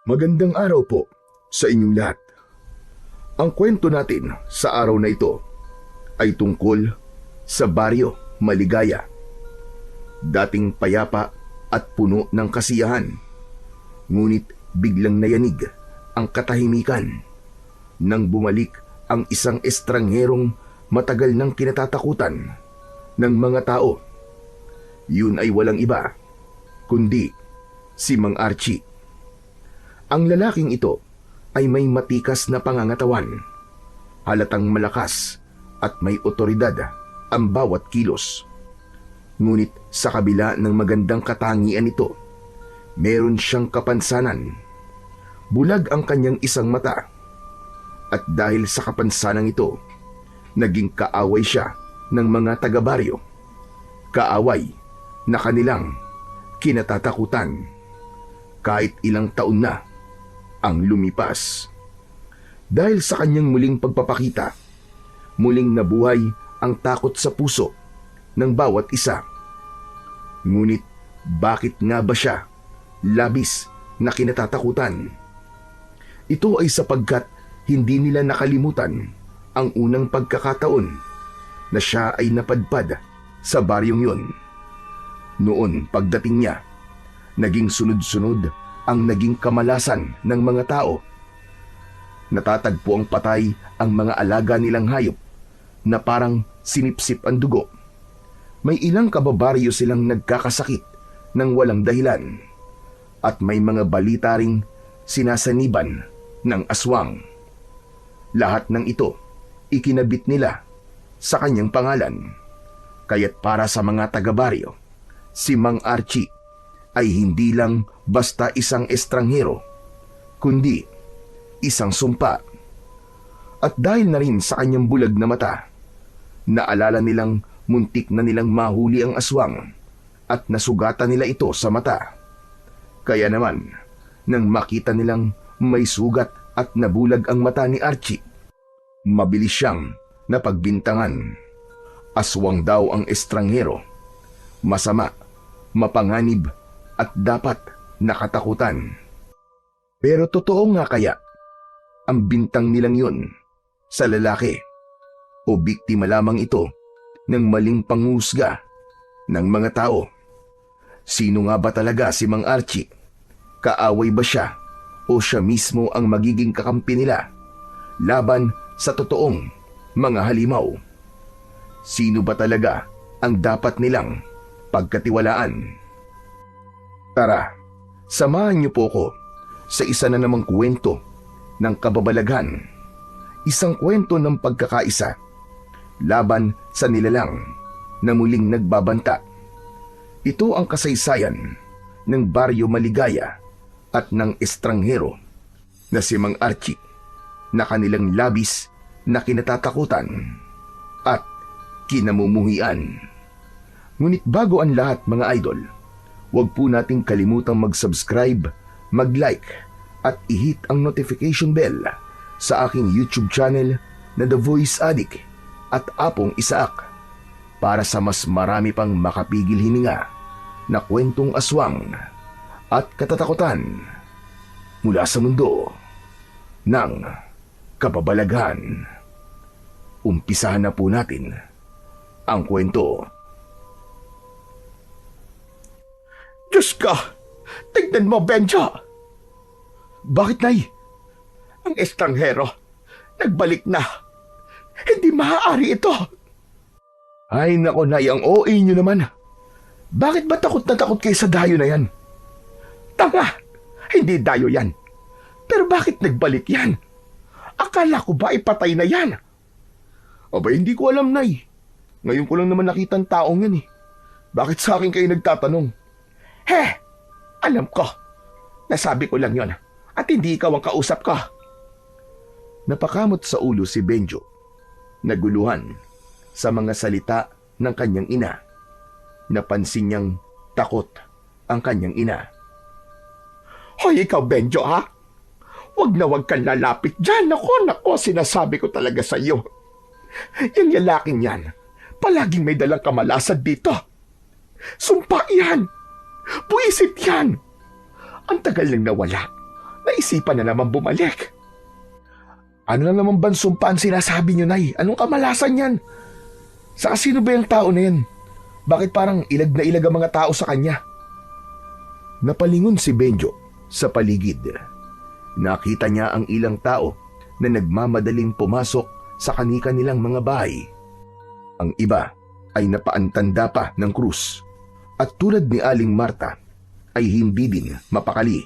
Magandang araw po sa inyong lahat. Ang kwento natin sa araw na ito ay tungkol sa Baryo Maligaya. Dating payapa at puno ng kasiyahan, ngunit biglang nayanig ang katahimikan nang bumalik ang isang estrangherong matagal nang kinatatakutan ng mga tao. Yun ay walang iba kundi si Mang Archie. Ang lalaking ito ay may matikas na pangangatawan, halatang malakas at may otoridad ang bawat kilos. Ngunit sa kabila ng magandang katangian nito, meron siyang kapansanan. Bulag ang kanyang isang mata, at dahil sa kapansanan ito, naging kaaway siya ng mga taga-baryo. Kaaway na kanilang kinatatakutan. Kahit ilang taon na ang lumipas. Dahil sa kanyang muling pagpapakita, muling nabuhay ang takot sa puso ng bawat isa. Ngunit bakit nga ba siya labis na kinatatakutan? Ito ay sapagkat hindi nila nakalimutan ang unang pagkakataon na siya ay napadpad sa baryong yun. Noon pagdating niya, naging sunod-sunod ang naging kamalasan ng mga tao. Natatagpo ang patay ang mga alaga nilang hayop na parang sinipsip ang dugo. May ilang kababaryo silang nagkakasakit ng walang dahilan, at may mga balita ring sinasaniban ng aswang. Lahat ng ito ikinabit nila sa kanyang pangalan. Kaya't para sa mga taga-baryo, si Mang Archie ay hindi lang basta isang estranghero, kundi isang sumpa. At dahil na rin sa kanyang bulag na mata, naalala nilang muntik na nilang mahuli ang aswang at nasugatan nila ito sa mata. Kaya naman, nang makita nilang may sugat at nabulag ang mata ni Archie, mabilis siyang napagbintangan. Aswang daw ang estranghero, masama, mapanganib at dapat nakatakutan. Pero totoo nga kaya ang bintang nilang yun sa lalaki, o biktima lamang ito ng maling panghusga ng mga tao? Sino nga ba talaga si Mang Archie? Kaaway ba siya o siya mismo ang magiging kakampi nila laban sa totoong mga halimaw? Sino ba talaga ang dapat nilang pagkatiwalaan? Tara, samahan niyo po ko sa isa na namang kwento ng kababalaghan. Isang kwento ng pagkakaisa laban sa nilalang na muling nagbabanta. Ito ang kasaysayan ng Baryo Maligaya at ng estranghero na si Mang Archie, na kanilang labis na kinatatakutan at kinamumuhian. Ngunit bago ang lahat, mga idol, huwag po nating kalimutang mag-subscribe, mag-like at i-hit ang notification bell sa aking YouTube channel na The Voice Addict at Apong Isaak, para sa mas marami pang makapigil hininga na kwentong aswang at katatakutan mula sa mundo ng kababalaghan. Umpisahan na po natin ang kwento. Diyos ka! Tignan mo, Benjo! Bakit, Nay? Ang estranghero, nagbalik na. Hindi maaari ito. Ay nako, Nay, ang OA nyo naman. Bakit ba takot na takot kayo sa dayo na yan? Tanga! Hindi dayo yan. Pero bakit nagbalik yan? Akala ko ba ipatay na yan? Aba, hindi ko alam, Nay. Ngayon ko lang naman nakita ang taong yan eh. Bakit sa akin kayo nagtatanong? Alam ko. Nasabi ko lang yon at hindi ikaw ang kausap ko. Napakamot sa ulo si Benjo, naguluhan sa mga salita ng kanyang ina. Napansin niyang takot ang kanyang ina. Hoy, ikaw, Benjo, ha? Huwag na huwag kang lalapit dyan. Nako, sinasabi ko talaga sa iyo. Yung lalaking yan, palaging may dalang kamalasan dito. Sumpa yan. Buisit yan. Ang tagal nang nawala. naisipan na naman bumalik. Ano na naman ba sumpaan sinasabi niyo, Nay? Anong kamalasan yan? Sa sino ba yung tao na yan? Bakit parang ilag na ilag ang mga tao sa kanya? Napalingon si Benjo sa paligid. Nakita niya ang ilang tao na nagmamadaling pumasok sa kani-kanilang mga bahay. Ang iba ay napaantanda pa ng krus at tulad ni Aling Marta ay hindi din mapakali.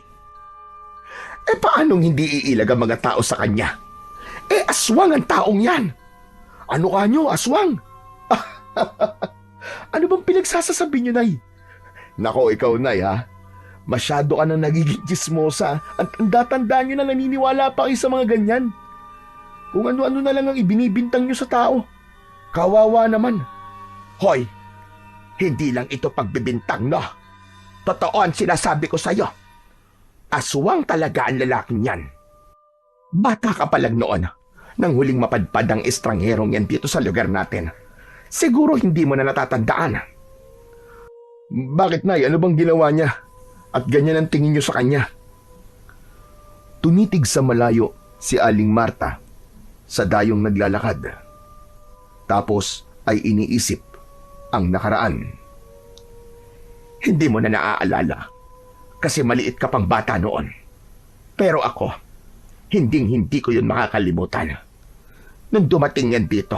Paanong hindi iilag ang mga tao sa kanya? Aswang ang taong yan. Ano ka nyo, aswang? Ano bang pinagsasasabi nyo, Nay? Nako, ikaw, Nay, ha? Masyado ka nang nagiging chismosa at tanda-tanda nyo na naniniwala pa kayo sa mga ganyan. Kung ano-ano na lang ang ibinibintang nyo sa tao. Kawawa naman. Hoy, hindi lang ito pagbibintang, no? Totoo ang sinasabi ko sa'yo. Aswang talaga ang lalaking yan. Bata ka pa lang noon nang huling mapadpad ang estrangherong yan dito sa lugar natin. Siguro hindi mo na natatandaan. Bakit, Nay? Ano bang ginawa niya? At ganyan ang tingin niyo sa kanya? Tunitig sa malayo si Aling Marta sa dayong naglalakad. Tapos ay iniisip ang nakaraan. Hindi mo na naaalala kasi maliit ka pang bata noon. Pero ako, hindi ko yun makakalimutan. Nung dumating yan dito,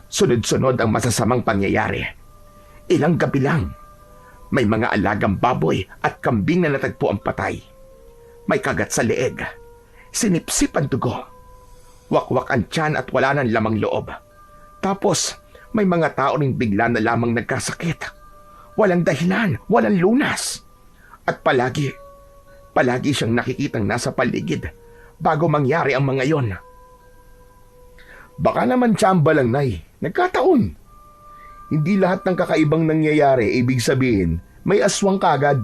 sunod-sunod ang masasamang pangyayari. Ilang gabi lang, may mga alagang baboy at kambing na natagpo ang patay. May kagat sa leeg, sinipsip ang dugo, wakwak ang tiyan at wala nang lamang loob. Tapos, may mga tao ring bigla na lamang nagkasakit. Walang dahilan, walang lunas. At palagi siyang nakikitang nasa paligid bago mangyari ang mga yon. Baka naman tsamba lang, Nay. Nagkataon. Hindi lahat ng kakaibang nangyayari ibig sabihin may aswang kagad.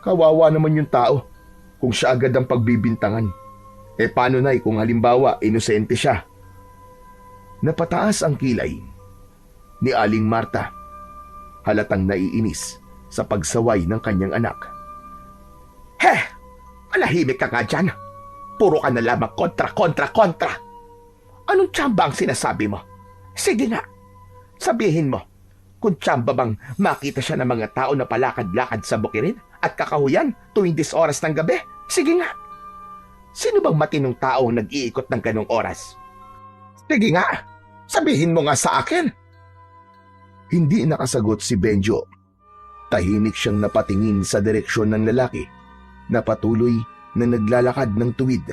Kawawa naman yung tao kung siya agad ang pagbibintangan. Paano, Nay, kung halimbawa inosente siya? Napataas ang kilay ni Aling Marta. Halatang naiinis sa pagsaway ng kanyang anak. Malahimik ka nga dyan. Puro ka na lamang kontra. Anong tsamba ang sinasabi mo? Sige nga, sabihin mo, kung tsamba bang makita siya ng mga tao na palakad-lakad sa bukirin at kakahuyan tuwing 10 oras ng gabi? Sige nga. Sino bang matinong tao ang nag-iikot ng ganong oras? Sige nga, sabihin mo nga sa akin. Hindi nakasagot si Benjo. Tahimik siyang napatingin sa direksyon ng lalaki na patuloy na naglalakad ng tuwid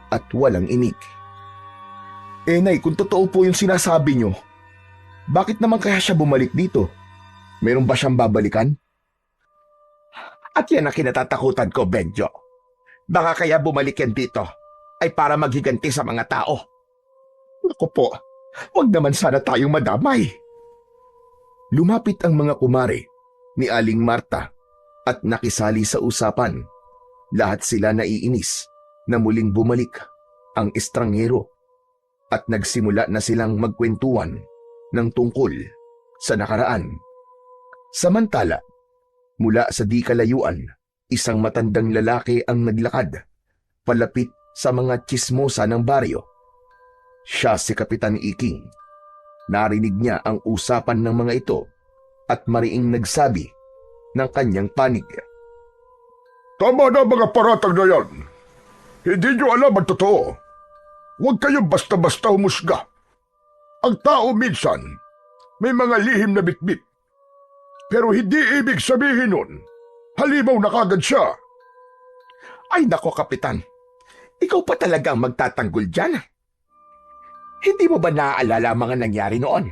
at walang inig. Nay, kung totoo po yung sinasabi nyo, bakit naman kaya siya bumalik dito? Meron ba siyang babalikan? At yan ang kinatatakutan ko, Benjo. Baka kaya bumalik yan dito ay para maghiganti sa mga tao. Naku po, wag naman sana tayong madamay. Lumapit ang mga kumare ni Aling Marta at nakisali sa usapan. Lahat sila naiinis na muling bumalik ang estranghero at nagsimula na silang magkwentuhan ng tungkol sa nakaraan. Samantala, mula sa di kalayuan, isang matandang lalaki ang naglakad palapit sa mga tsismosa ng baryo. Siya si Kapitan Iking. Narinig niya ang usapan ng mga ito at mariing nagsabi ng kanyang panig. Tama na mga paratang na yan. Hindi nyo alam ang totoo. Huwag kayong basta-basta humusga. Ang tao minsan may mga lihim na bitbit. Pero hindi ibig sabihin nun, halimaw na kagad siya. Ay nako, Kapitan. Ikaw pa talaga ang magtatanggol dyan. Hindi mo ba naaalala ang mga nangyari noon?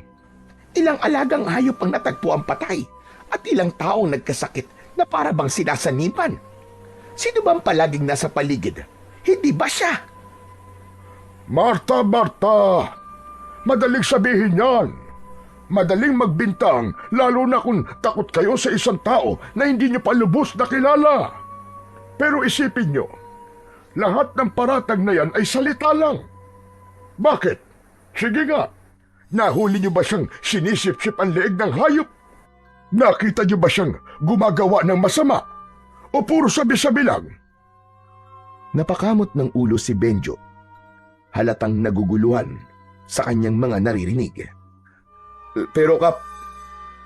Ilang alagang hayop ang natagpo ang patay at ilang taong nagkasakit na para bang sinasanipan. Sino bang palaging nasa paligid? Hindi ba siya? Marta, madaling sabihin yan. Madaling magbintang, lalo na kung takot kayo sa isang tao na hindi nyo pa lubos na kilala. Pero isipin nyo, lahat ng paratang na yan ay salita lang. Bakit? Sige nga, nahuli nyo ba siyang sinisip-sip ang leeg ng hayop? Nakita nyo ba siyang gumagawa ng masama? O puro sabi-sabi lang? Napakamot ng ulo si Benjo. Halatang naguguluhan sa kanyang mga naririnig. Pero Kap,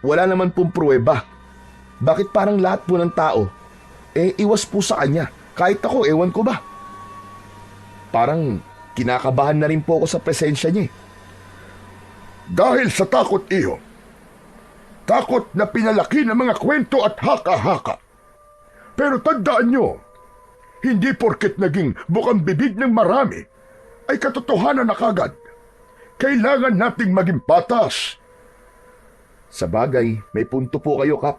wala naman pong pruweba. Bakit parang lahat po ng tao, iwas po sa kanya? Kahit ako, ewan ko ba? Parang kinakabahan na rin po ako sa presensya niya. Dahil sa takot iyo. Takot na pinalaki ng mga kwento at haka-haka. Pero tandaan nyo, hindi porket naging bukang bibig ng marami, ay katotohanan na kagad. Kailangan nating maging patas. Sa bagay, may punto po kayo, Kap.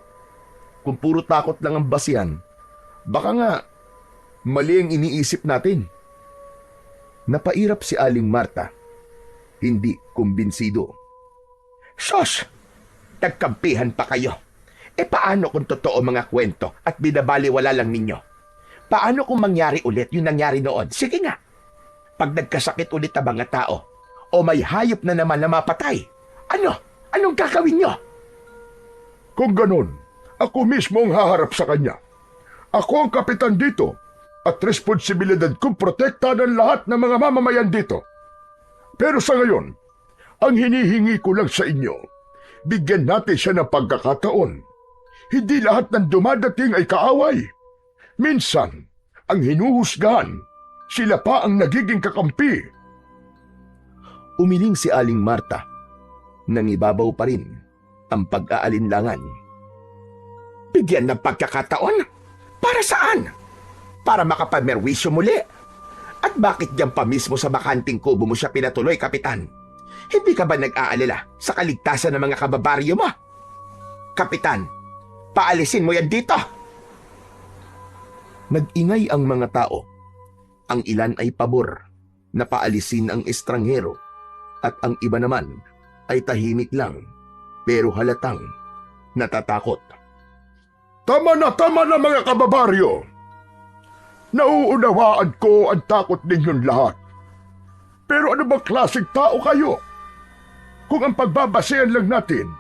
Kung puro takot lang ang basihan, baka nga mali ang iniisip natin. Napairap si Aling Marta. Hindi kumbinsido. Sos! Nagkampihan pa kayo. Paano kung totoo mga kwento at binabaliwala lang ninyo? Paano kung mangyari ulit yung nangyari noon? Sige nga. Pag nagkasakit ulit ang mga tao, o may hayop na naman na mapatay, anong gagawin nyo? Kung ganun, ako mismo ang haharap sa kanya. Ako ang kapitan dito at responsibilidad kong protektahan ang lahat ng mga mamamayan dito. Pero sa ngayon, ang hinihingi ko lang sa inyo, bigyan natin siya ng pagkakataon. Hindi lahat ng dumadating ay kaaway. Minsan, ang hinuhusgahan, sila pa ang nagiging kakampi. Umiling si Aling Marta. Nangibabaw pa rin ang pag-aalinlangan. Bigyan ng pagkakataon? Para saan? Para makapamerwisyo muli? At bakit diyan pa mismo sa bakanting kubo mo siya pinatuloy, Kapitan? Hindi ka ba nag-aalala sa kaligtasan ng mga kababaryo mo? Kapitan, paalisin mo yan dito! Nag-ingay ang mga tao. Ang ilan ay pabor na paalisin ang estranghero at ang iba naman ay tahimik lang pero halatang natatakot. Tama na mga kababaryo! Nauunawaan ko ang takot ninyong lahat. Pero ano bang klaseng tao kayo? Kung ang pagbabasehan lang natin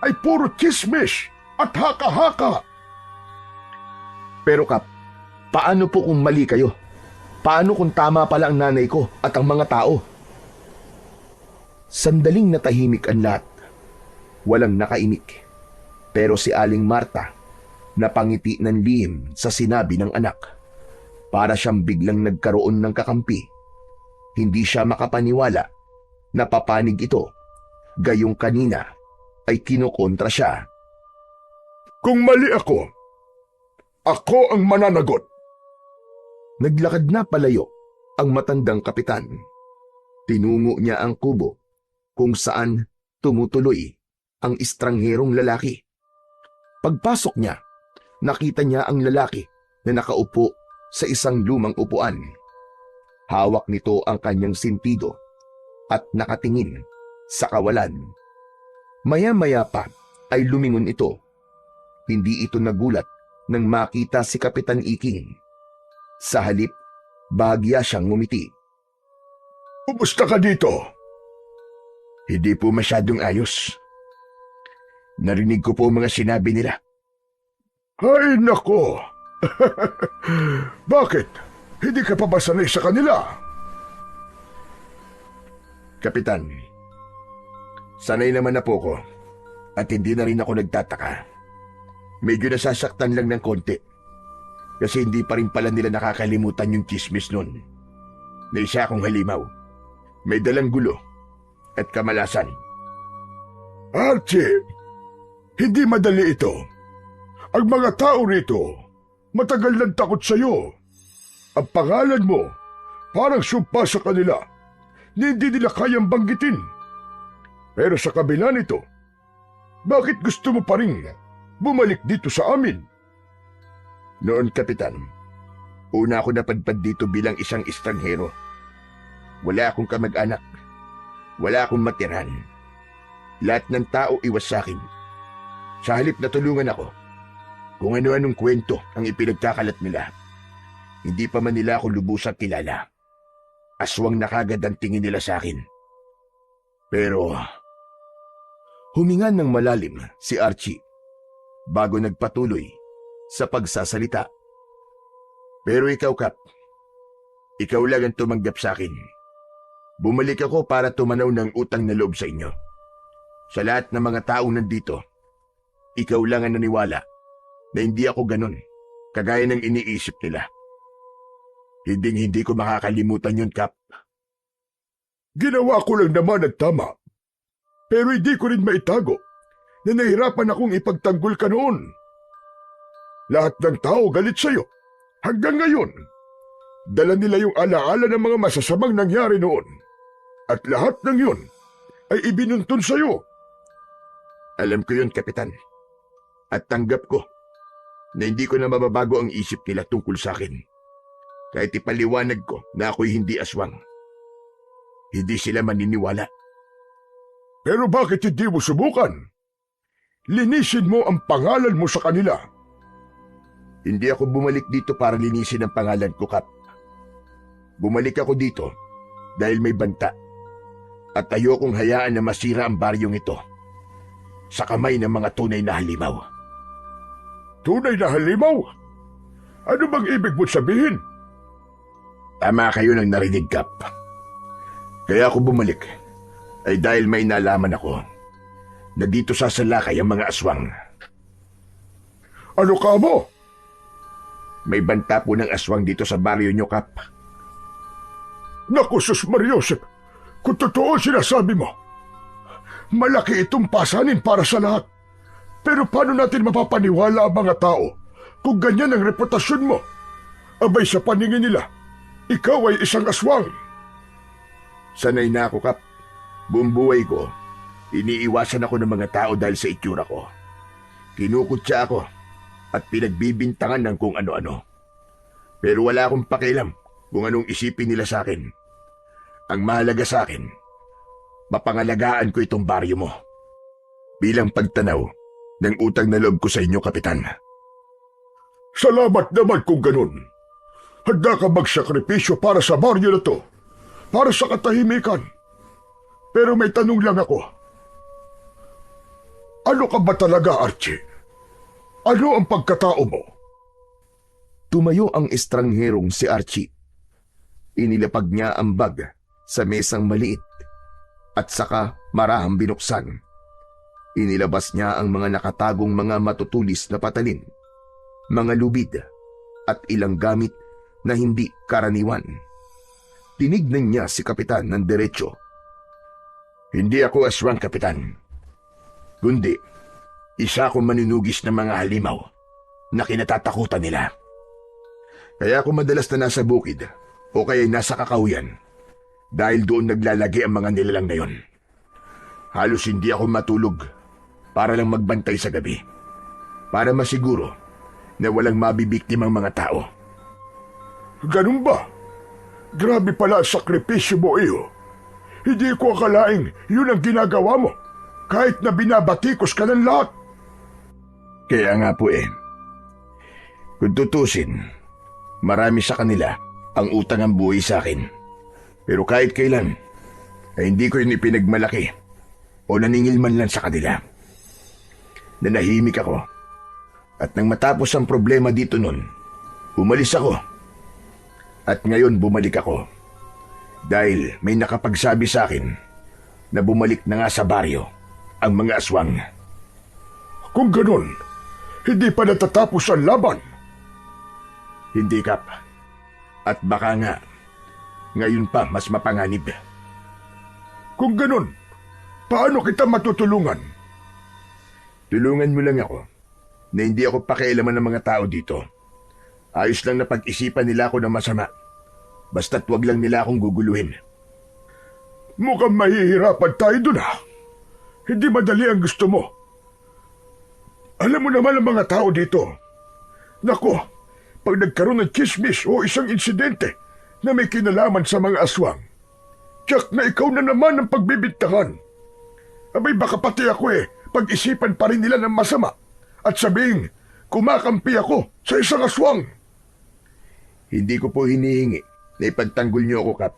ay puro chismis at haka-haka. Pero Kap, paano po kung mali kayo? Paano kung tama pala ang nanay ko at ang mga tao? Sandaling natahimik ang lahat. Walang nakaimik. Pero si Aling Marta napangiti ng lihim sa sinabi ng anak. Para siyang biglang nagkaroon ng kakampi. Hindi siya makapaniwala na papanig ito. Gayong kanina ay kinukontra siya. Kung mali ako ang mananagot. Naglakad na palayo ang matandang kapitan. Tinungo niya ang kubo kung saan tumutuloy ang estrangherong lalaki. Pagpasok niya, nakita niya ang lalaki na nakaupo sa isang lumang upuan. Hawak nito ang kanyang sintido at nakatingin sa kawalan. Maya-maya pa ay lumingon ito. Hindi ito nagulat nang makita si Kapitan Iking. Sa halip, bahagya siyang ngumiti. Kumusta ka dito? Hindi po masyadong ayos. Narinig ko po mga sinabi nila. Ay nako! Bakit? Hindi ka pa ba sanay sa kanila? Kapitan, sanay naman na po ko at hindi na rin ako nagtataka. Medyo nasasaktan lang ng konti kasi hindi pa rin pala nila nakakalimutan yung chismis nun. Na isa akong halimaw, may dalang gulo at kamalasan. Archie, hindi madali ito. Ang mga tao rito, matagal nang takot sa'yo. Ang pangalan mo, parang sumpa sa kanila. Hindi nila kayang banggitin. Pero sa kabila nito, bakit gusto mo pa rin bumalik dito sa amin? Noon, Kapitan, una ako napadpad dito bilang isang estranghero. Wala akong kamag-anak. Wala akong matiran. Lahat ng tao iwas sa akin. Sa halip na tulungan ako, kung ano-anong kwento ang ipinagkakalat nila. Hindi pa man nila ako lubusang kilala. Aswang na kagad ang tingin nila sa akin. Pero huminga ng malalim si Archie bago nagpatuloy sa pagsasalita. Pero ikaw, Kap, ikaw lang ang tumanggap sa akin. Bumalik ako para tumanaw ng utang na loob sa inyo. Sa lahat ng mga taong nandito, ikaw lang ang naniwala na hindi ako ganun, kagaya ng iniisip nila. Hindi ko makakalimutan yun, Kap. Ginawa ko lang naman ang tama. Pero hindi ko rin maitago na nahirapan akong ipagtanggol ka noon. Lahat ng tao galit sa'yo. Hanggang ngayon, dala nila yung alaala ng mga masasamang nangyari noon. At lahat ng yun ay ibinuntun sa'yo. Alam ko yun, Kapitan. At tanggap ko na hindi ko na mababago ang isip nila tungkol sa akin. Kahit ipaliwanag ko na ako'y hindi aswang. Hindi sila maniniwala. Pero bakit hindi mo subukan? Linisin mo ang pangalan mo sa kanila. Hindi ako bumalik dito para linisin ang pangalan ko, Kap. Bumalik ako dito dahil may banta. At ayokong hayaan na masira ang baryong ito sa kamay ng mga tunay na halimaw. Tunay na halimaw? Ano bang ibig mo sabihin? Tama kayo ng narinig, Kap. Kaya ako bumalik ay dahil may nalaman ako na dito sasalakay ang mga aswang. Ano ka mo? May banta po ng aswang dito sa baryo nyo, Kap. Naku, Sus Mariosep, kung totoo sinasabi mo, malaki itong pasanin para sa lahat. Pero paano natin mapapaniwala ang mga tao kung ganyan ang reputasyon mo? Abay sa paningin nila, ikaw ay isang aswang. Sanay na ako, Kap. Buong buhay ko, iniiwasan ako ng mga tao dahil sa itsura ko. Kinukutsa ako at pinagbibintangan ng kung ano-ano. Pero wala akong pakialam kung anong isipin nila sa akin. Ang mahalaga sa akin, mapangalagaan ko itong baryo mo. Bilang pagtanaw ng utang na loob ko sa inyo, Kapitan. Salamat naman kung ganun. Handa ka magsakripisyo para sa baryo na to, para sa katahimikan. Pero may tanong lang ako. Ano ka ba talaga, Archie? Ano ang pagkatao mo? Tumayo ang estrangherong si Archie. Inilapag niya ang bag sa mesang maliit at saka marahang binuksan. Inilabas niya ang mga nakatagong mga matutulis na patalin, mga lubid at ilang gamit na hindi karaniwan. Tinignan niya si Kapitan ng diretsyo. Hindi ako aswang, Kapitan. Kundi, isa akong manunugis ng mga halimaw na kinatatakutan nila. Kaya ako madalas na nasa bukid o kaya nasa kakahuyan dahil doon naglalagi ang mga nilalang na yon. Halos hindi ako matulog para lang magbantay sa gabi, para masiguro na walang mabibiktimang mga tao. Ganun ba? Grabe pala ang sakripisyo mo, iyo. Hindi ko akalaing yun ang ginagawa mo, kahit na binabatikos ka ng lahat. Kaya nga po kung tutusin, marami sa kanila ang utang ang buhay sa akin. Pero kahit kailan, ay hindi ko yun ipinagmalaki o naningil man lang sa kanila. Nanahimik ako. At nang matapos ang problema dito nun, umalis ako. At ngayon bumalik ako. Dahil may nakapagsabi sa akin na bumalik na nga sa baryo ang mga aswang. Kung ganun, hindi pa natatapos ang laban. Hindi, Kap. At baka nga, ngayon pa mas mapanganib. Kung ganun, paano kita matutulungan? Tulungan mo lang ako na hindi ako pakialaman ng mga tao dito. Ayos lang na pag-isipan nila ako ng masama. Basta't wag lang nila akong guguluhin. Mukhang mahihirapan tayo dun, ha? Hindi madali ang gusto mo. Alam mo naman ang mga tao dito. Nako, pag nagkaroon ng chismis o isang insidente na may kinalaman sa mga aswang, tiyak na ikaw na naman ang pagbibintangan. Abay baka pati ako pag-isipan pa rin nila ng masama at sabing kumakampi ako sa isang aswang. Hindi ko po hinihingi na ipagtanggol niyo ako, Kap.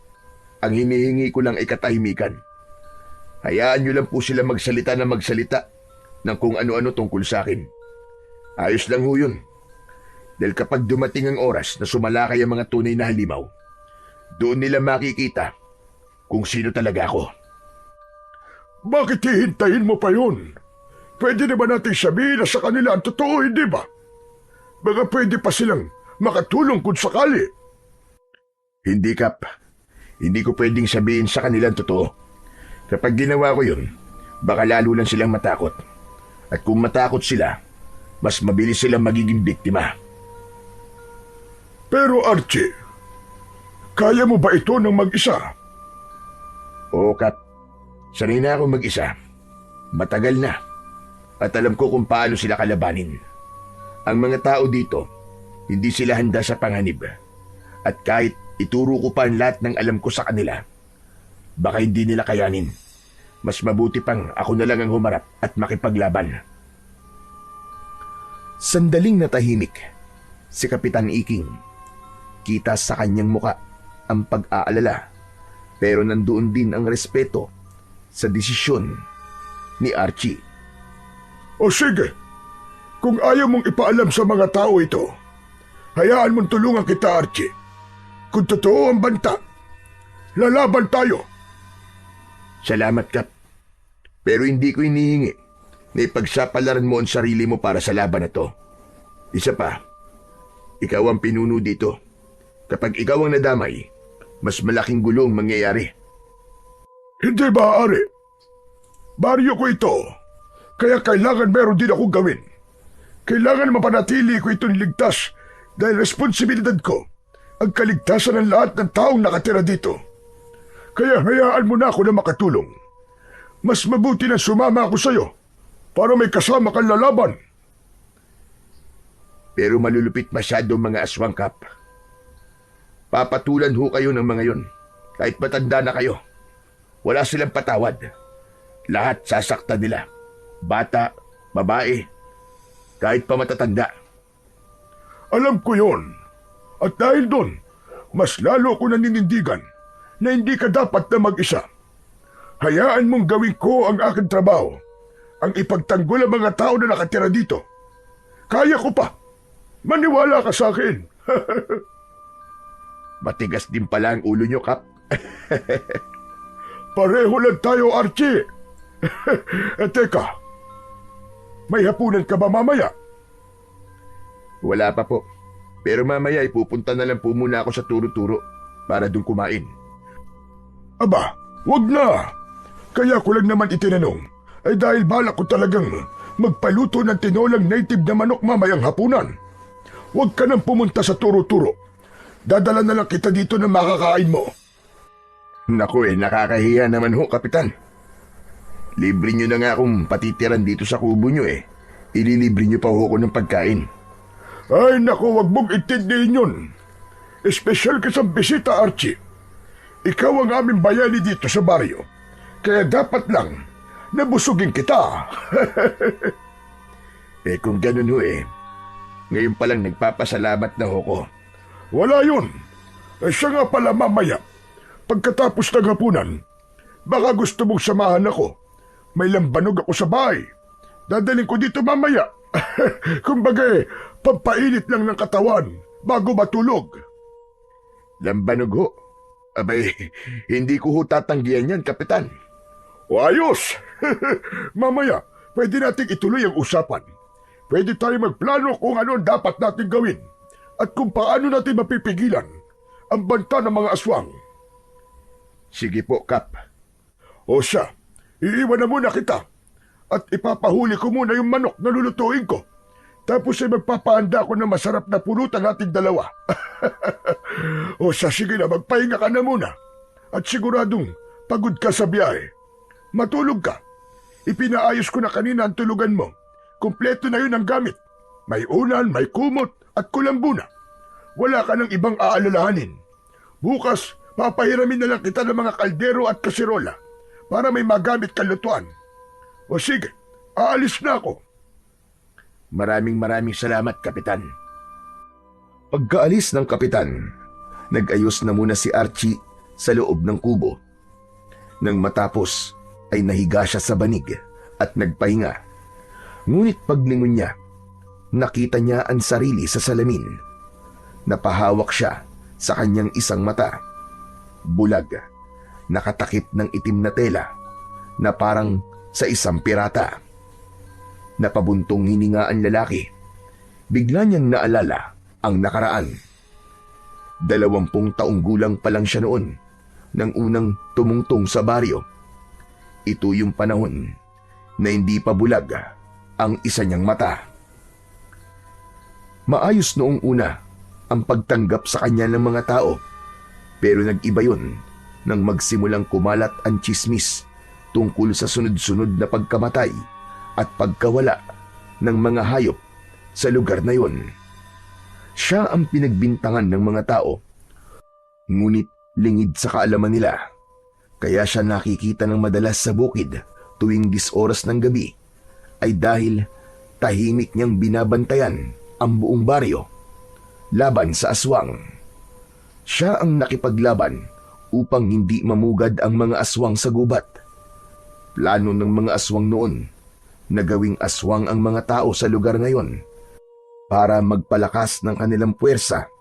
Ang hinihingi ko lang ay katahimikan. Hayaan niyo lang po sila magsalita ng kung ano-ano tungkol sa akin. Ayos lang ho yun. Dahil kapag dumating ang oras na sumalakay ang mga tunay na halimaw, Doon nila makikita kung sino talaga ako. Bakit hihintayin mo pa yun? Pwede naman natin sabihin na sa kanila ang totoo, hindi ba? Baka pwede pa silang makatulong kung sakali. Hindi, Kap. Hindi ko pwedeng sabihin sa kanila ang totoo. Kapag ginawa ko yun, baka lalo lang silang matakot. At kung matakot sila, mas mabilis silang magiging biktima. Pero Archie, kaya mo ba ito ng mag-isa? Oo, Kap. Sanay na ako mag-isa. Matagal na. At alam ko kung paano sila kalabanin. Ang mga tao dito, hindi sila handa sa panganib. At kahit ituro ko pa ang lahat ng alam ko sa kanila, baka hindi nila kayanin. Mas mabuti pang ako na lang ang humarap at makipaglaban. Sandaling natahimik si Kapitan Iking. Kita sa kanyang muka ang pag-aalala, pero nandoon din ang respeto sa desisyon ni Archie. O sige, kung ayaw mong ipaalam sa mga tao ito, hayaan mong tulungan kita, Archie. Kung totoo ang banta, lalaban tayo. Salamat, Kap. Pero hindi ko inihingi na ipagsapalaran mo ang sarili mo para sa laban na to. Isa pa, ikaw ang pinuno dito. Kapag ikaw ang nadamay, mas malaking gulong mangyayari. Hindi ba, Ari? Baryo ko ito, kaya kailangan meron din akong gawin. Kailangan mapanatili ko itong ligtas dahil responsibilidad ko ang kaligtasan ng lahat ng taong nakatira dito. Kaya hayaan mo na ako na makatulong. Mas mabuti na sumama ako sa'yo para may kasama kang lalaban. Pero malulupit masyado mga aswang, Kap. Papatulan ho kayo ng mga yon. Kahit matanda na kayo. Wala silang patawad. Lahat sasaktan nila. Bata, babae, kahit pa matatanda. Alam ko yon. At dahil doon, mas lalo ko naninindigan na hindi ka dapat na mag-isa. Hayaan mong gawin ko ang aking trabaho, ang ipagtanggol ang mga tao na nakatira dito. Kaya ko pa. Maniwala ka sa akin. Matigas din pala ang ulo nyo, Kap. Pareho lang tayo, Archie. Teka, may hapunan ka ba mamaya? Wala pa po. Pero mamaya ipupunta na lang po muna ako sa turo-turo para doon kumain. Aba, wag na. Kaya ko lang naman itinanong ay dahil balak ko talagang magpaluto ng tinolang native na manok mamayang hapunan. Huwag ka nang pumunta sa turo-turo. Dadala na lang kita dito na makakain mo. Naku nakakahiya naman ho, Kapitan. Libre nyo na nga akong patitiran dito sa kubo nyo eh. Ililibre nyo pa ho ko ng pagkain. Ay naku, wag mong intindihin yun. Espesyal ka sa bisita, Archie. Ikaw ang aming bayani dito sa baryo. Kaya dapat lang nabusugin kita. Kung ganun ho ngayon palang nagpapasalamat na ho ko. Wala yun. Siya nga pala mamaya. Pagkatapos ng hapunan, baka gusto mong samahan ako. May lambanog ako sa bahay. Dadaling ko dito mamaya. Kumbaga pampainit lang ng katawan bago matulog. Lambanog ho? Abay, hindi ko ho tatanggihan yan, Kapitan. O ayos! Mamaya, pwede nating ituloy ang usapan. Pwede tayo magplano kung ano ang dapat natin gawin at kung paano natin mapipigilan ang banta ng mga aswang. Sige po, Kap. O siya, iiwan na muna kita at ipapahuli ko muna yung manok na lulutuin ko. Tapos ay magpapahanda ko ng masarap na pulutan nating dalawa. O siya, sige na, magpahinga ka na muna. At siguradong pagod ka sa biyahe. Matulog ka. Ipinaayos ko na kanina ang tulugan mo. Kumpleto na yun ang gamit. May unan, may kumot at kulambuna. Wala ka ng ibang aalalahanin. Bukas, papahiramin na lang kita ng mga kaldero at kasirola para may magamit kang lutuan. O sige, aalis na ako. Maraming salamat, Kapitan. Pagkaalis ng Kapitan, nag-ayos na muna si Archie sa loob ng kubo. Nang matapos ay nahiga siya sa banig at nagpahinga. Ngunit paglingon niya, nakita niya ang sarili sa salamin. Napahawak siya sa kanyang isang mata. bulag, nakatakip ng itim na tela na parang sa isang pirata. Napabuntong hininga ang lalaki. Bigla niyang naalala ang nakaraan. 20 taong gulang pa lang siya noon nang unang tumungtong sa baryo. Ito yung panahon na hindi pa bulag ang isa niyang mata. Maayos noong una ang pagtanggap sa kanya ng mga tao, pero nag-iba yun nang magsimulang kumalat ang tsismis tungkol sa sunod-sunod na pagkamatay at pagkawala ng mga hayop sa lugar na yun. Siya ang pinagbintangan ng mga tao, ngunit lingid sa kaalaman nila, kaya siya nakikita ng madalas sa bukid tuwing 10 oras ng gabi ay dahil tahimik niyang binabantayan ang buong baryo laban sa aswang. Siya ang nakipaglaban upang hindi mamugad ang mga aswang sa gubat. Plano ng mga aswang noon na gawing aswang ang mga tao sa lugar ngayon para magpalakas ng kanilang puwersa,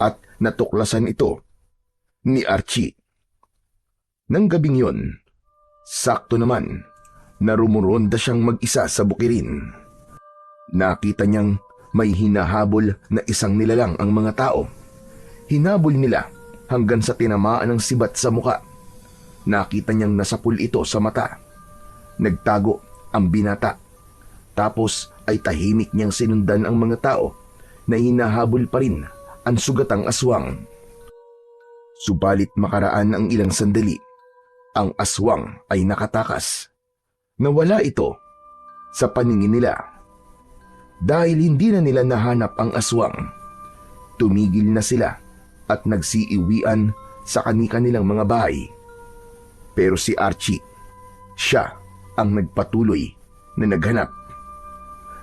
at natuklasan ito ni Archie. Nang gabing yon, sakto naman na rumuronda siyang mag-isa sa bukirin. Nakita niyang may hinahabol na isang nilalang ang mga tao. Hinabol nila hanggang sa tinamaan ng sibat sa muka. Nakita niyang nasapul ito sa mata. Nagtago ang binata. Tapos ay tahimik niyang sinundan ang mga tao na hinahabol pa rin ang sugatang aswang. Subalit makaraan ang ilang sandali, ang aswang ay nakatakas. Nawala ito sa paningin nila. Dahil hindi na nila nahanap ang aswang, tumigil na sila at nagsiiwian sa kani-kanilang mga bahay. Pero si Archie, siya ang nagpatuloy na naghanap.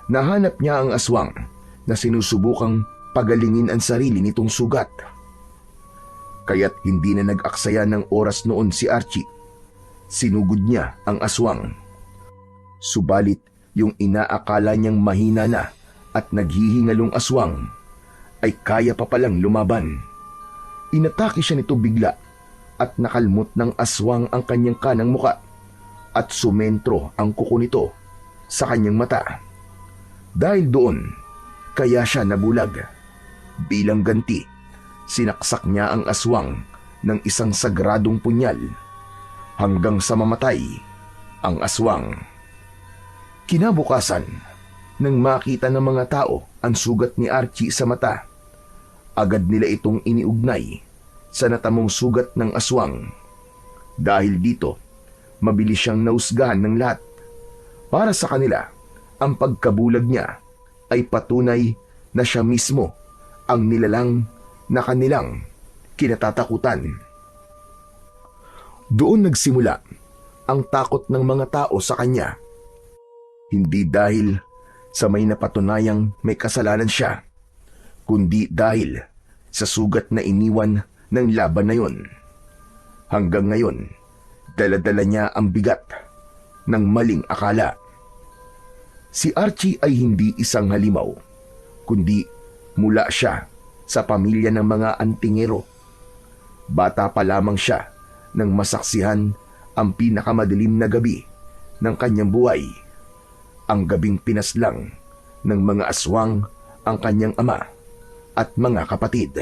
Nahanap niya ang aswang na sinusubukang pagalingin ang sarili nitong sugat. Kaya't hindi na nag-aksaya ng oras noon si Archie. Sinugod niya ang aswang. Subalit yung inaakala niyang mahina na at naghihingalong aswang ay kaya pa palang lumaban. Inatake siya nito bigla at nakalmot ng aswang ang kanyang kanang muka at sumentro ang kuko nito sa kanyang mata. Dahil doon, kaya siya nabulag. Bilang ganti, sinaksak niya ang aswang ng isang sagradong punyal hanggang sa mamatay ang aswang. Kinabukasan, nang makita ng mga tao ang sugat ni Archie sa mata, agad nila itong iniugnay sa natamong sugat ng aswang. Dahil dito, mabilis siyang nausgahan ng lahat. Para sa kanila, ang pagkabulag niya ay patunay na siya mismo ang nilalang na kanilang kinatatakutan. Doon nagsimula ang takot ng mga tao sa kanya. Hindi dahil sa may napatunayang may kasalanan siya, kundi dahil sa sugat na iniwan ng laban na yun. Hanggang ngayon, dala-dala niya ang bigat ng maling akala. Si Archie ay hindi isang halimaw, kundi mula siya sa pamilya ng mga antingero. Bata pa lamang siya nang masaksihan ang pinakamadilim na gabi ng kanyang buhay, ang gabing pinaslang ng mga aswang ang kanyang ama at mga kapatid.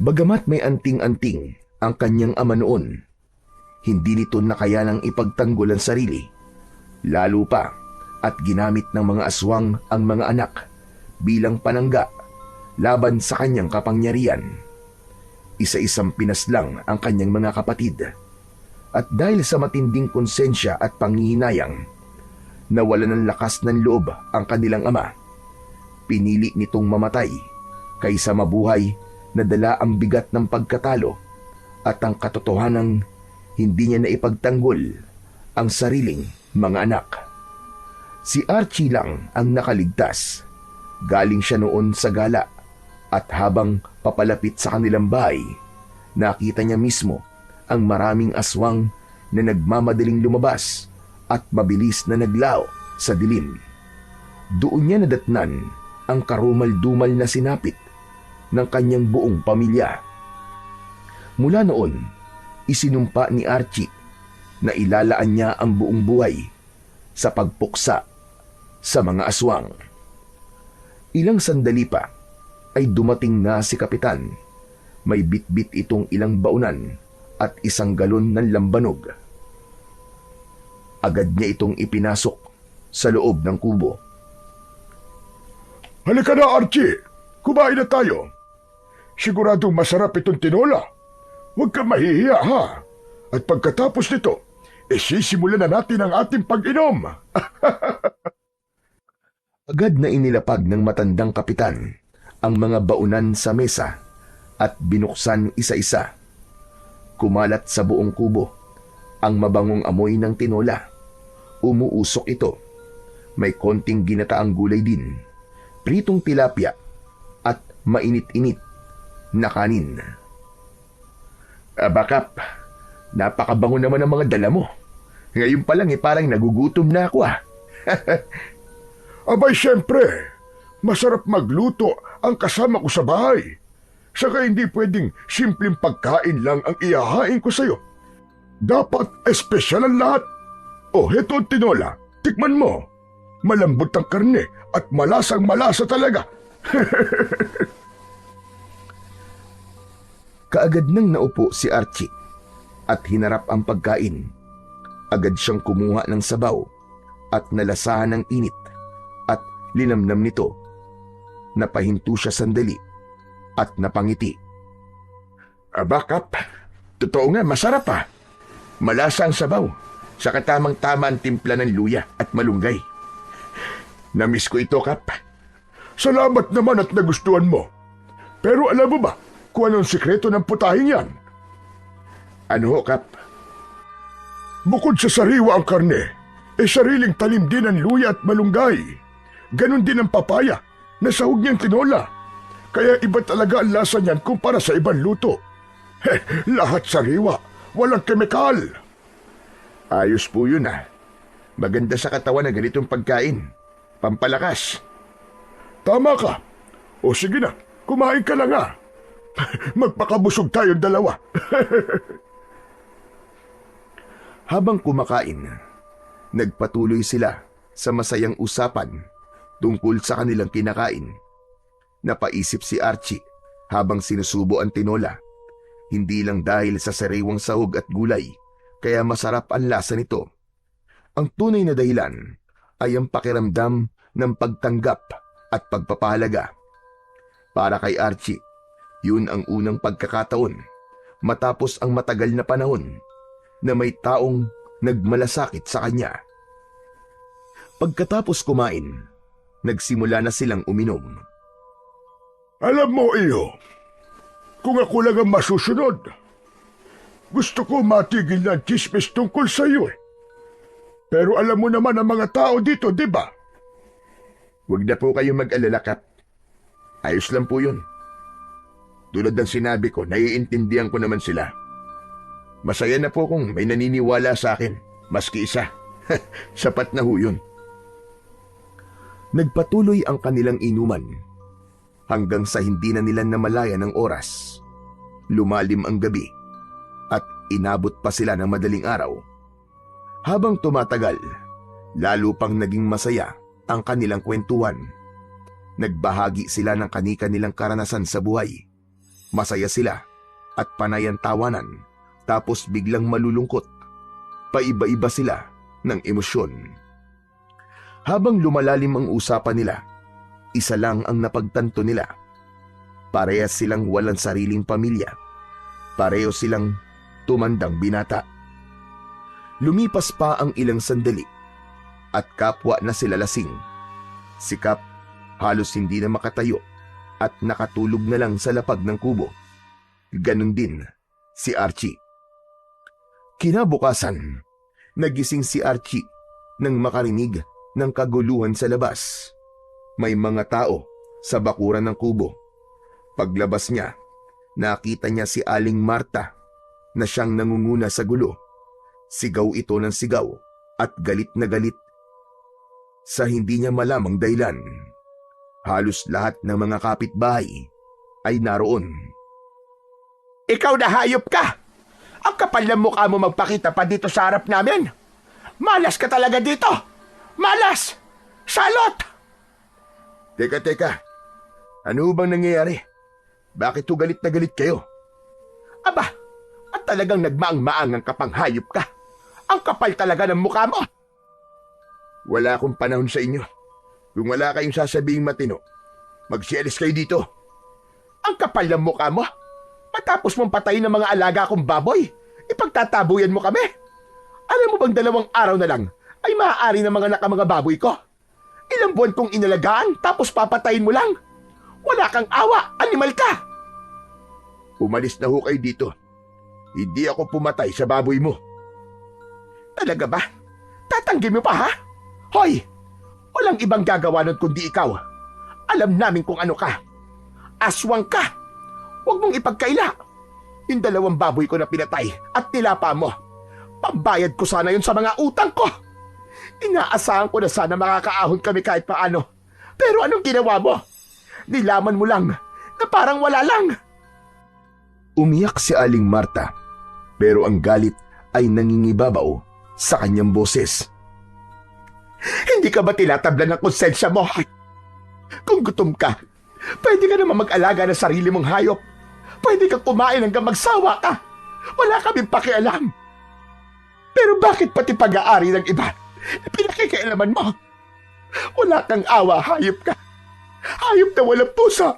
Bagamat may anting-anting ang kanyang ama noon, hindi nito nakayanang ipagtanggol ang sarili, lalo pa at ginamit ng mga aswang ang mga anak bilang panangga laban sa kanyang kapangyarihan. Isa-isang pinaslang ang kanyang mga kapatid, at dahil sa matinding konsensya at panghihinayang, nawalan ng lakas ng loob ang kanilang ama. Pinili nitong mamatay kaysa mabuhay na dala ang bigat ng pagkatalo at ang katotohanang hindi niya naipagtanggol ang sariling mga anak. Si Archie lang ang nakaligtas. Galing siya noon sa gala at habang papalapit sa kanilang bahay, nakita niya mismo ang maraming aswang na nagmamadaling lumabas at mabilis na naglao sa dilim. Doon niya nadatnan ang karumal-dumal na sinapit ng kanyang buong pamilya. Mula noon, isinumpa ni Archie na ilalaan niya ang buong buhay sa pagpuksa sa mga aswang. Ilang sandali pa ay dumating na si Kapitan. May bitbit itong ilang baunan at isang galon ng lambanog. Agad niya itong ipinasok sa loob ng kubo. Halika na, Archie. Kumain na tayo. Siguradong masarap itong tinola. Huwag kang mahihiya, ha? At pagkatapos nito, sisimulan na natin ang ating pag-inom. Agad na inilapag ng matandang kapitan ang mga baunan sa mesa at binuksan isa-isa. Kumalat sa buong kubo ang mabangong amoy ng tinola. Umuusok ito. May konting ginataang gulay din, pritong tilapia at mainit-init na kanin. Bakap, napakabango naman ang mga dala mo. Ngayon pa lang parang nagugutom na ako Abay, syempre. Masarap magluto ang kasama ko sa bahay. Saka hindi pwedeng simpleng pagkain lang ang ihahain ko sa'yo. Dapat espesyal ang lahat. Heto ang tinola. Tikman mo. Malambot ang karne at malasang malasa talaga. Kaagad nang naupo si Archie at hinarap ang pagkain. Agad siyang kumuha ng sabaw at nalasahan ng init at linamnam nito. Napahinto siya sandali at napangiti. Bakap, totoo nga, masarap Malasa ang sabaw, saka tamang-tama ang timpla ng luya at malunggay. Namiss ko ito, Kap. Salamat naman at nagustuhan mo. Pero alam mo ba kung anong sikreto ng putahing yan? Ano ho, Kap? Bukod sa sariwa ang karne, sariling talim din ang luya at malunggay. Ganon din ang papaya na sahog niyang tinola. Kaya iba talaga ang lasa niyan kumpara sa ibang luto. Lahat sariwa, walang kemikal. Ayos po yun Maganda sa katawan na ganitong pagkain. Pampalakas. Tama ka. O sige na, kumain ka lang Magpakabusog tayong dalawa. Habang kumakain, nagpatuloy sila sa masayang usapan tungkol sa kanilang kinakain. Napaisip si Archie habang sinusubo ang tinola. Hindi lang dahil sa sariwang sahog at gulay, kaya masarap ang lasa nito. Ang tunay na dahilan ay ang pakiramdam ng pagtanggap at pagpapahalaga. Para kay Archie, yun ang unang pagkakataon matapos ang matagal na panahon na may taong nagmalasakit sa kanya. Pagkatapos kumain, nagsimula na silang uminom. Alam mo, iyo, kung ako lang ang masusunod, gusto ko matigil ng chismis tungkol sa iyo Pero alam mo naman ang mga tao dito, di ba? Huwag na po kayong mag-alala, Kap. Ayos lang po yun. Tulad ng sinabi ko, naiintindihan ko naman sila. Masaya na po kung may naniniwala sa akin, maski isa. Sapat na ho yun. Nagpatuloy ang kanilang inuman hanggang sa hindi na nila namalayan ng oras. Lumalim ang gabi at inabot pa sila ng madaling araw. Habang tumatagal, lalo pang naging masaya ang kanilang kwentuhan. Nagbahagi sila ng kani-kanilang karanasan sa buhay. Masaya sila at panay ang tawanan, tapos biglang malulungkot. Paiba-iba sila ng emosyon. Habang lumalalim ang usapan nila, isa lang ang napagtanto nila. Parehas silang walang sariling pamilya. Pareho silang tumandang binata. Lumipas pa ang ilang sandali at kapwa na sila lasing. Si Kap halos hindi na makatayo at nakatulog na lang sa lapag ng kubo. Ganon din si Archie. Kinabukasan, nagising si Archie nang makarinig ng kaguluhan sa labas. May mga tao sa bakuran ng kubo. Paglabas niya, nakita niya si Aling Marta na siyang nangunguna sa gulo. Sigaw ito ng sigaw at galit na galit sa hindi niya malamang dahilan. Halos lahat ng mga kapitbahay ay naroon. Ikaw na hayop ka! Ang kapal ng mukha mo magpakita pa dito sa harap namin! Malas ka talaga dito! Malas! Salot! Teka. Ano bang nangyayari? Bakit to galit na galit kayo? Aba, at talagang nagmaang-maangang kapang hayop ka. Ang kapal talaga ng mukha mo! Wala akong panahon sa inyo. Kung wala kayong sasabing matino, magsialis kayo dito. Ang kapal ng mukha mo! Matapos mong patayin ng mga alaga kong baboy, ipagtatabuyan mo kami! Alam mo bang 2 araw na lang ay maaari ng mga baboy ko? Ilang buwan kong inalagaan tapos papatayin mo lang? Wala kang awa, animal ka! Umalis na ho kayo dito. Hindi ako pumatay sa baboy mo. Talaga ba? Tatanggi mo pa, ha? Hoy! Walang ibang gagawa nun kundi ikaw. Alam namin kung ano ka. Aswang ka! Huwag mong ipagkaila. Yung 2 baboy ko na pinatay at nilapa mo. Pambayad ko sana yun sa mga utang ko. Inaasahan ko na sana makakaahon kami kahit paano. Pero anong ginawa mo? Nilaman mo lang na parang wala lang. Umiyak si Aling Marta, pero ang galit ay nangingibabaw sa kanyang boses. Hindi ka ba tinatablan ng konsensya mo? Kung gutom ka, pwede ka naman mag-alaga ng sarili mong hayop. Pwede kang kumain hanggang magsawa ka. Wala kaming pakialam. Pero bakit pati pag-aari ng iba, pinakikialaman mo? Wala kang awa, hayop ka. Hayop na walang puso.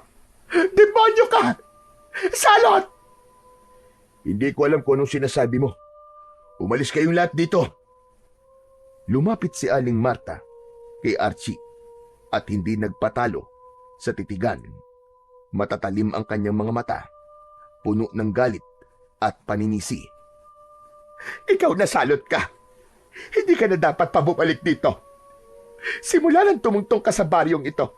Demonyo ka. Salot! Hindi ko alam kung anong sinasabi mo. Umalis kayong lahat dito. Lumapit si Aling Marta kay Archie at hindi nagpatalo sa titigan. Matatalim ang kanyang mga mata, puno ng galit at paninisi. Ikaw na salot ka. Hindi ka na dapat pabumalik dito. Simula nang tumungtong ka sa baryong ito,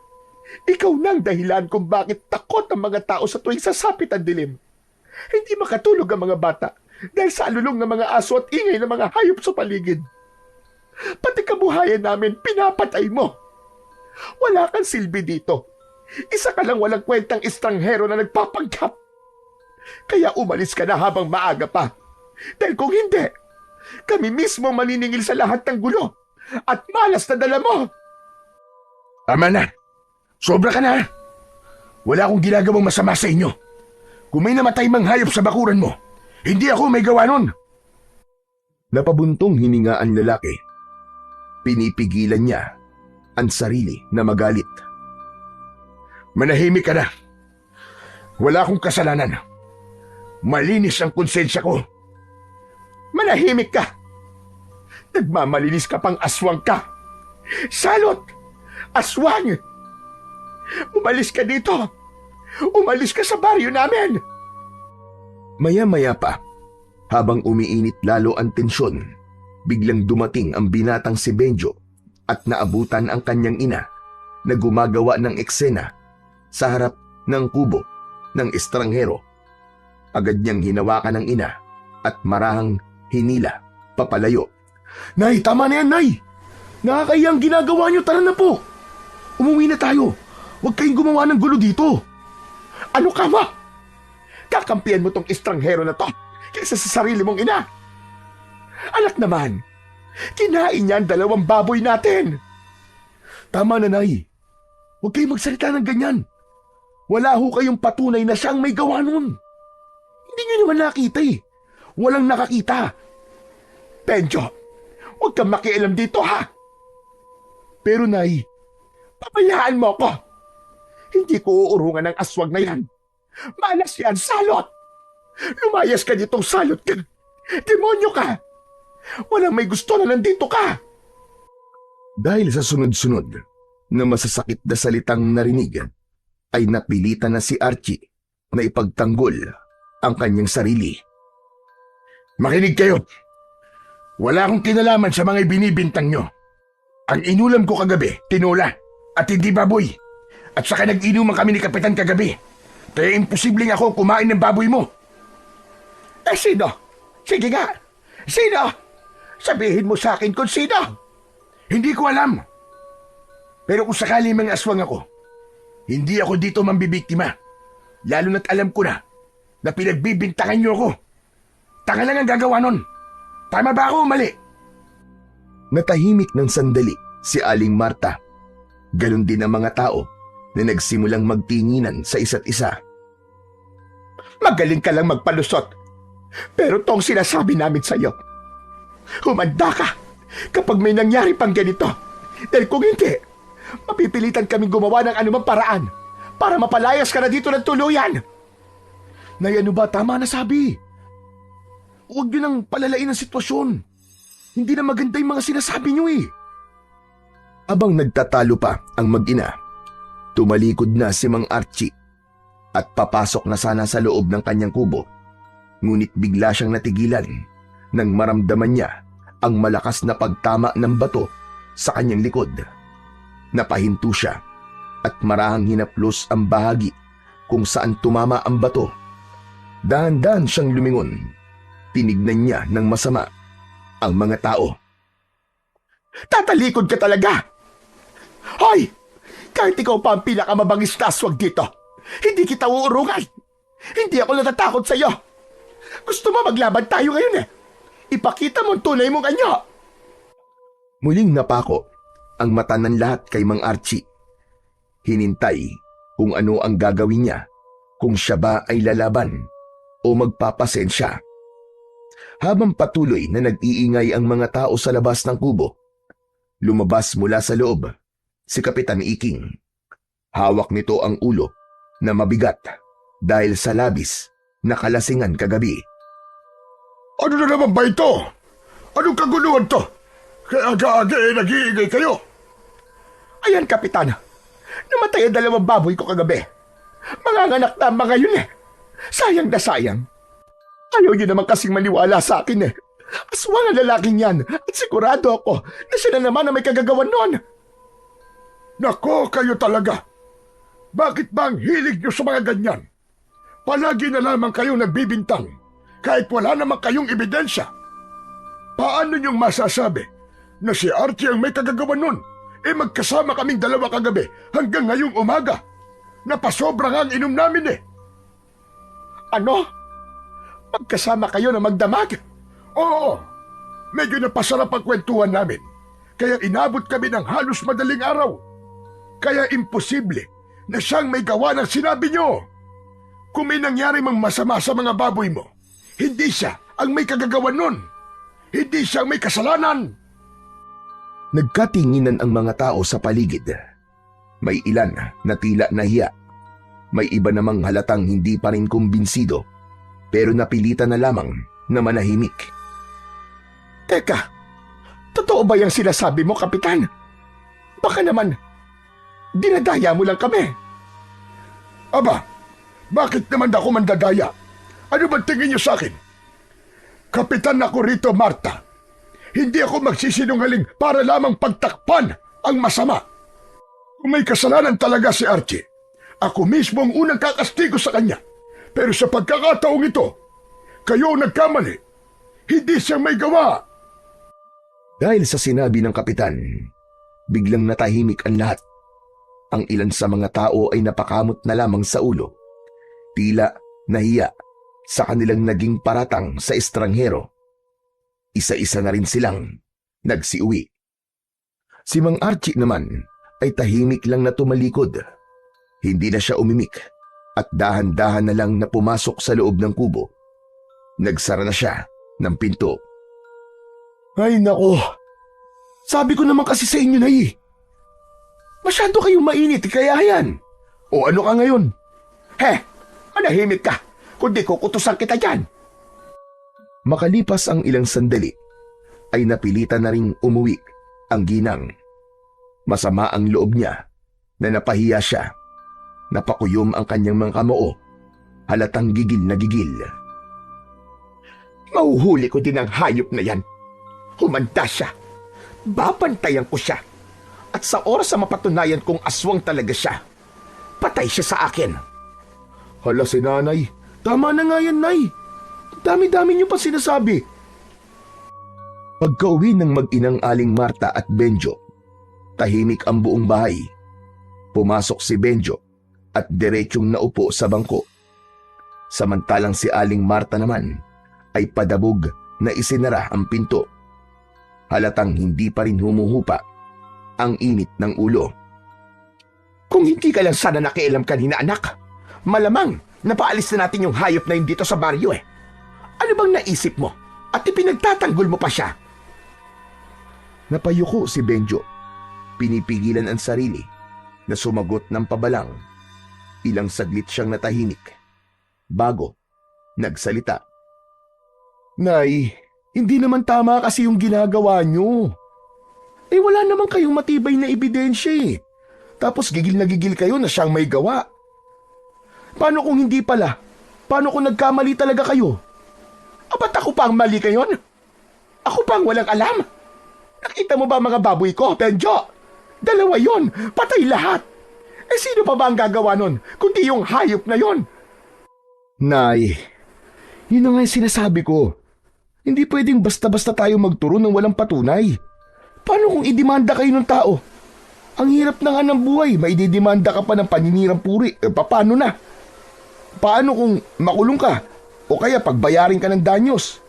ikaw na ang dahilan kung bakit takot ang mga tao sa tuwing sasapit ang dilim. Hindi makatulog ang mga bata dahil sa alulong ng mga aso at ingay ng mga hayop sa paligid. Pati kabuhayan namin pinapatay mo. Wala kang silbi dito. Isa ka lang walang kwentang estranghero na nagpapanggap. Kaya umalis ka na habang maaga pa. Dahil kung hindi, kami mismo maniningil sa lahat ng gulo at malas na dala mo. Tama na. Sobra ka na. Wala akong ginagawang masama sa inyo. Kung may namatay mang hayop sa bakuran mo, hindi ako may gawa nun. Napabuntong hininga ang lalaki. Pinipigilan niya ang sarili na magalit. Manahimik ka na. Wala akong kasalanan. Malinis ang konsensya ko. Manahimik ka. Nagmamalinis ka pang aswang ka. Salot! Aswang! Umalis ka dito. Umalis ka sa baryo namin. Maya-maya pa, habang umiinit lalo ang tensyon, biglang dumating ang binatang si Benjo at naabutan ang kanyang ina na gumagawa ng eksena sa harap ng kubo ng estranghero. Agad niyang hinawakan ng ina at marahang hinila papalayo. Nay, tama na yan, Nay! Nakakayang ginagawa niyo, tara na po! Umuwi na tayo! Huwag kayong gumawa ng gulo dito! Ano ka ba? Kakampihan mo tong estranghero na to kaysa sa sarili mong ina. Anak naman, kinain niya ang 2 baboy natin. Tama na, Nay. Huwag kayong magsalita ng ganyan. Wala ho kayong patunay na siyang may gawa nun. Hindi niyo naman nakita eh. Walang nakakita. Benjo, huwag kang makialam dito, ha? Pero, Nay, pabayaan mo ako. Hindi ko uurungan ng aswang na yan. Malas yan, salot! Lumayas ka ditong salot ka. Demonyo ka! Walang may gusto na nandito ka! Dahil sa sunod-sunod na masasakit na salitang narinig, ay napilitan na si Archie na ipagtanggol ang kanyang sarili. Makinig kayo! Wala akong kinalaman sa mga binibintang nyo. Ang inulam ko kagabi, tinola, at hindi baboy. At saka nag-inuman kami ni Kapitan kagabi. Kaya imposibleng ako kumain ng baboy mo. Eh sino? Sige nga. Sino? Sabihin mo sa akin kung sino. Hindi ko alam. Pero kung sakali mang aswang ako, hindi ako dito mambibiktima. Lalo na't alam ko na na pinagbibintangan niyo ako. Tanga lang ang gagawa nun. Tama ba ako o mali? Natahimik ng sandali si Aling Marta. Ganon din ang mga tao na nagsimulang magtinginan sa isa't isa. Magaling ka lang magpalusot. Pero tong sinasabi namin sa'yo, humanda ka kapag may nangyari pang ganito. Dahil kung hindi, mapipilitan kaming gumawa ng anumang paraan para mapalayas ka na dito ng tuluyan. Nay, ano ba? Tama na sabi. Huwag niyo nang palalain ang sitwasyon. Hindi na maganda yung mga sinasabi niyo eh. Abang nagtatalo pa ang mag-ina, tumalikod na si Mang Archie at papasok na sana sa loob ng kanyang kubo. Ngunit bigla siyang natigilan nang maramdaman niya ang malakas na pagtama ng bato sa kanyang likod. Napahinto siya at marahang hinaplos ang bahagi kung saan tumama ang bato. Dahan-dahan siyang lumingon. Tinignan niya ng masama ang mga tao. Tatalikod ka talaga! Hoy! Kahit ikaw pa ang pinakamabangis na aswag dito, hindi kita uurungan. Hindi ako natatakot sa'yo. Gusto mo maglaban tayo ngayon eh. Ipakita mo ang tunay mong anyo. Muling napako ang mata ng lahat kay Mang Archie. Hinintay kung ano ang gagawin niya, kung siya ba ay lalaban o magpapasensya. Habang patuloy na nag-iingay ang mga tao sa labas ng kubo, lumabas mula sa loob si Kapitan Iking. Hawak nito ang ulo na mabigat dahil sa labis na kalasingan kagabi. Ano na naman ba ito? Anong kaguluhan to? Kaya aga-aga nag-iingay kayo. Ayan, Kapitan. Namatay ang 2 baboy ko kagabi. Manganganak na ang mga yun eh. Sayang na sayang. Ayaw niyo naman kasing maniwala sa akin eh. Aswang ang lalaking yan at sigurado ako na siya na naman ang may kagagawan nun. Nako, kayo talaga. Bakit ba ang hilig niyo sa mga ganyan? Palagi na lamang kayong nagbibintang kahit wala naman kayong ebidensya. Paano niyong masasabi na si Archie ang may kagagawan nun? Magkasama kaming 2 kagabi hanggang ngayong umaga. Napasobra nga ang inom namin eh. Ano? Magkasama kayo na magdamag? Oo, medyo napasarap ang kwentuhan namin. Kaya inabot kami ng halos madaling araw. Kaya imposible na siyang may gawa ng sinabi niyo. Kung may nangyari mang masama sa mga baboy mo, hindi siya ang may kagagawan nun. Hindi siya ang may kasalanan. Nagkatinginan ang mga tao sa paligid. May ilan na tila nahiya. May iba namang halatang hindi pa rin kumbinsido, pero napilitan na lamang na manahimik. Teka, totoo ba yung sinasabi mo, Kapitan? Baka naman, dinadaya mo lang kami. Aba, bakit naman ako mandadaya? Ano ba tingin niyo sa akin? Kapitan ako rito, Marta. Hindi ako magsisinungaling para lamang pagtakpan ang masama. Kung may kasalanan talaga si Archie, ako mismo ang unang kakastigo sa kanya. Pero sa pagkakataong ito, kayo ang nagkamali. Hindi siya may gawa. Dahil sa sinabi ng kapitan, biglang natahimik ang lahat. Ang ilan sa mga tao ay napakamot na lamang sa ulo. Tila nahiya sa kanilang naging paratang sa estranghero. Isa-isa na rin silang nagsiuwi. Si Mang Archie naman ay tahimik lang na tumalikod. Hindi na siya umimik at dahan-dahan na lang na pumasok sa loob ng kubo. Nagsara na siya ng pinto. Ay nako, sabi ko naman kasi sa inyo na masyado kayong mainit, kaya yan. O ano ka ngayon? Manahimik ka, kundi kukutusan kita dyan. Makalipas ang ilang sandali, ay napilitan na ring umuwi ang ginang. Masama ang loob niya na napahiya siya. Napakuyom ang kanyang mga kamao, halatang gigil na gigil. Mahuhuli ko din ang hayop na yan. Humanda siya. Babantayan ko siya. At sa oras na mapatunayan kong aswang talaga siya, patay siya sa akin. Hala si nanay, tama na nga yan, nay. Dami-dami niyo pa sinasabi. Pagka-uwi ng mag-inang Aling Marta at Benjo, tahimik ang buong bahay. Pumasok si Benjo at diretsong naupo sa bangko. Samantalang si Aling Marta naman ay padabog na isinara ang pinto. Halatang hindi pa rin humuhupa ang init ng ulo. Kung hindi ka lang sana nakialam kanina, anak, malamang napaalis na natin yung hayop na yun dito sa baryo eh. Ano bang naisip mo? At ipinagtatanggol mo pa siya? Napayuko si Benjo. Pinipigilan ang sarili na sumagot ng pabalang. Ilang saglit siyang natahimik bago nagsalita. Nay, hindi naman tama kasi yung ginagawa nyo. Wala naman kayong matibay na ebidensya eh. Tapos gigil na gigil kayo na siyang may gawa. Paano kung hindi pala? Paano kung nagkamali talaga kayo? Ba't ako pa ang mali ngayon? Ako pa ang walang alam? Nakita mo ba mga baboy ko, Benjo? 2 yon, patay lahat. Sino pa ba ang gagawa nun, kundi yung hayop na yon? Nay, yun na nga yung sinasabi ko. Hindi pwedeng basta-basta tayo magturo ng walang patunay. Paano kung idemanda kayo ng tao? Ang hirap na nga ng buhay, maididemanda ka pa ng paninirang puri. Paano na? Paano kung makulong ka? O kaya pagbayarin ka ng danyos?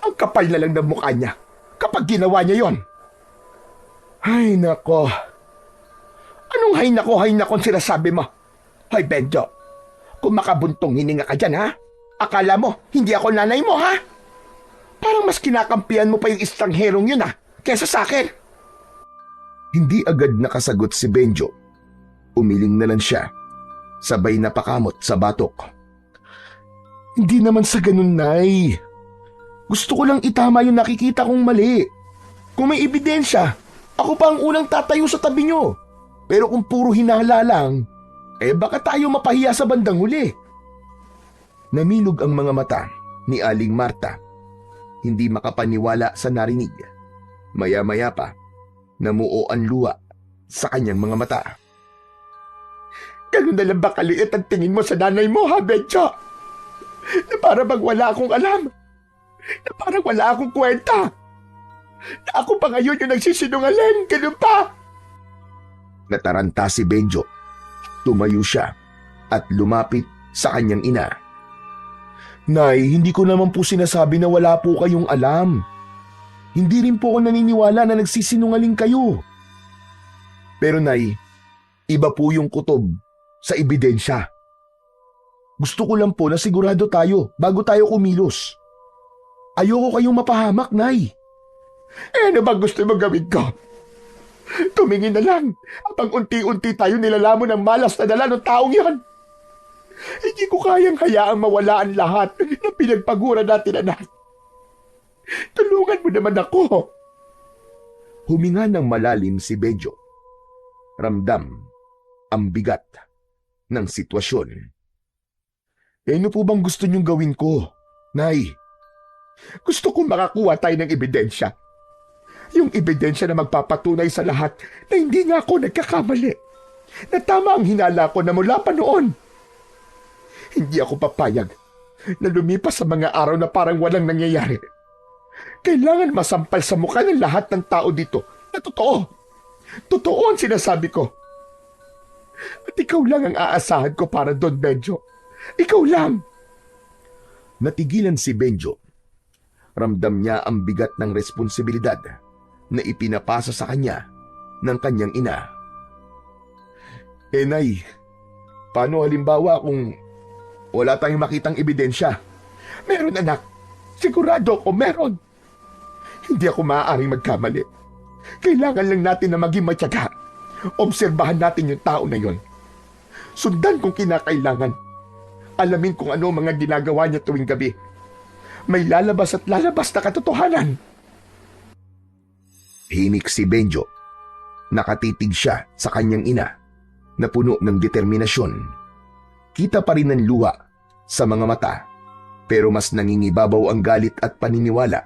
Ang kapal na lang ng mukha niya kapag ginawa niya yon. Ay nako. Anong hay nako sinasabi mo? Hoy Benjo, kung makabuntong hininga ka dyan ha? Akala mo hindi ako nanay mo ha? Parang mas kinakampihan mo pa yung estrangherong yun ha, kesa sa akin. Hindi agad nakasagot si Benjo. Umiling na lang siya, sabay napakamot sa batok. Hindi naman sa ganun, Nay. Gusto ko lang itama yung nakikita kong mali. Kung may ebidensya, ako pa ang unang tatayo sa tabi nyo. Pero kung puro hinala lang, baka tayo mapahiya sa bandang huli. Namilog ang mga mata ni Aling Marta. Hindi makapaniwala sa narinig. Maya-maya pa, namuo ang luha sa kanyang mga mata. Ganun na lang ba kaliit ang tingin mo sa nanay mo ha, Benjo? Na parang bang wala akong alam. Na parang wala akong kwenta. Na ako pa ngayon yung nagsisinungaling. Ganun pa. Nataranta si Benjo. Tumayo siya at lumapit sa kanyang ina. Nay, hindi ko naman po sinasabi na wala po kayong alam. Hindi rin po ako naniniwala na nagsisinungaling kayo. Pero Nay, iba po yung kutob sa ebidensya. Gusto ko lang po na sigurado tayo bago tayo kumilos. Ayoko kayong mapahamak, Nay. Ano ba gusto mo gawin ko? Tumingin na lang habang unti-unti tayo nilalamon ng malas na dala ng taong yan. Hindi ko kayang hayaang mawala ang lahat na pinagpagura natin, anak. Tulungan mo naman ako. Huminga ng malalim si Benjo. Ramdam ang bigat ng sitwasyon. Ano po bang gusto niyong gawin ko, Nay? Gusto kong makakuha tayo ng ebidensya. Yung ebidensya na magpapatunay sa lahat na hindi nga ako nagkakamali. Na tama ang hinala ko na mula pa noon. Hindi ako papayag na lumipas sa mga araw na parang walang nangyayari. Kailangan masampal sa mukha ng lahat ng tao dito na totoo. Totoo ang sinasabi ko. At ikaw lang ang aasahan ko para doon, Benjo. Ikaw lang. Natigilan si Benjo. Ramdam niya ang bigat ng responsibilidad na ipinapasa sa kanya ng kanyang ina. Nay, paano halimbawa kung wala tayong makitang ebidensya? Meron, anak. Sigurado ako meron. Hindi ako maaaring magkamali. Kailangan lang natin na maging matyaga. Obserbahan natin yung tao na yon. Sundan kung kinakailangan. Alamin kung ano mga ginagawa niya tuwing gabi. May lalabas at lalabas na katotohanan. Himik si Benjo. Nakatitig siya sa kanyang ina na puno ng determinasyon. Kita pa rin ang luha sa mga mata, pero mas nangingibabaw ang galit at paniniwala.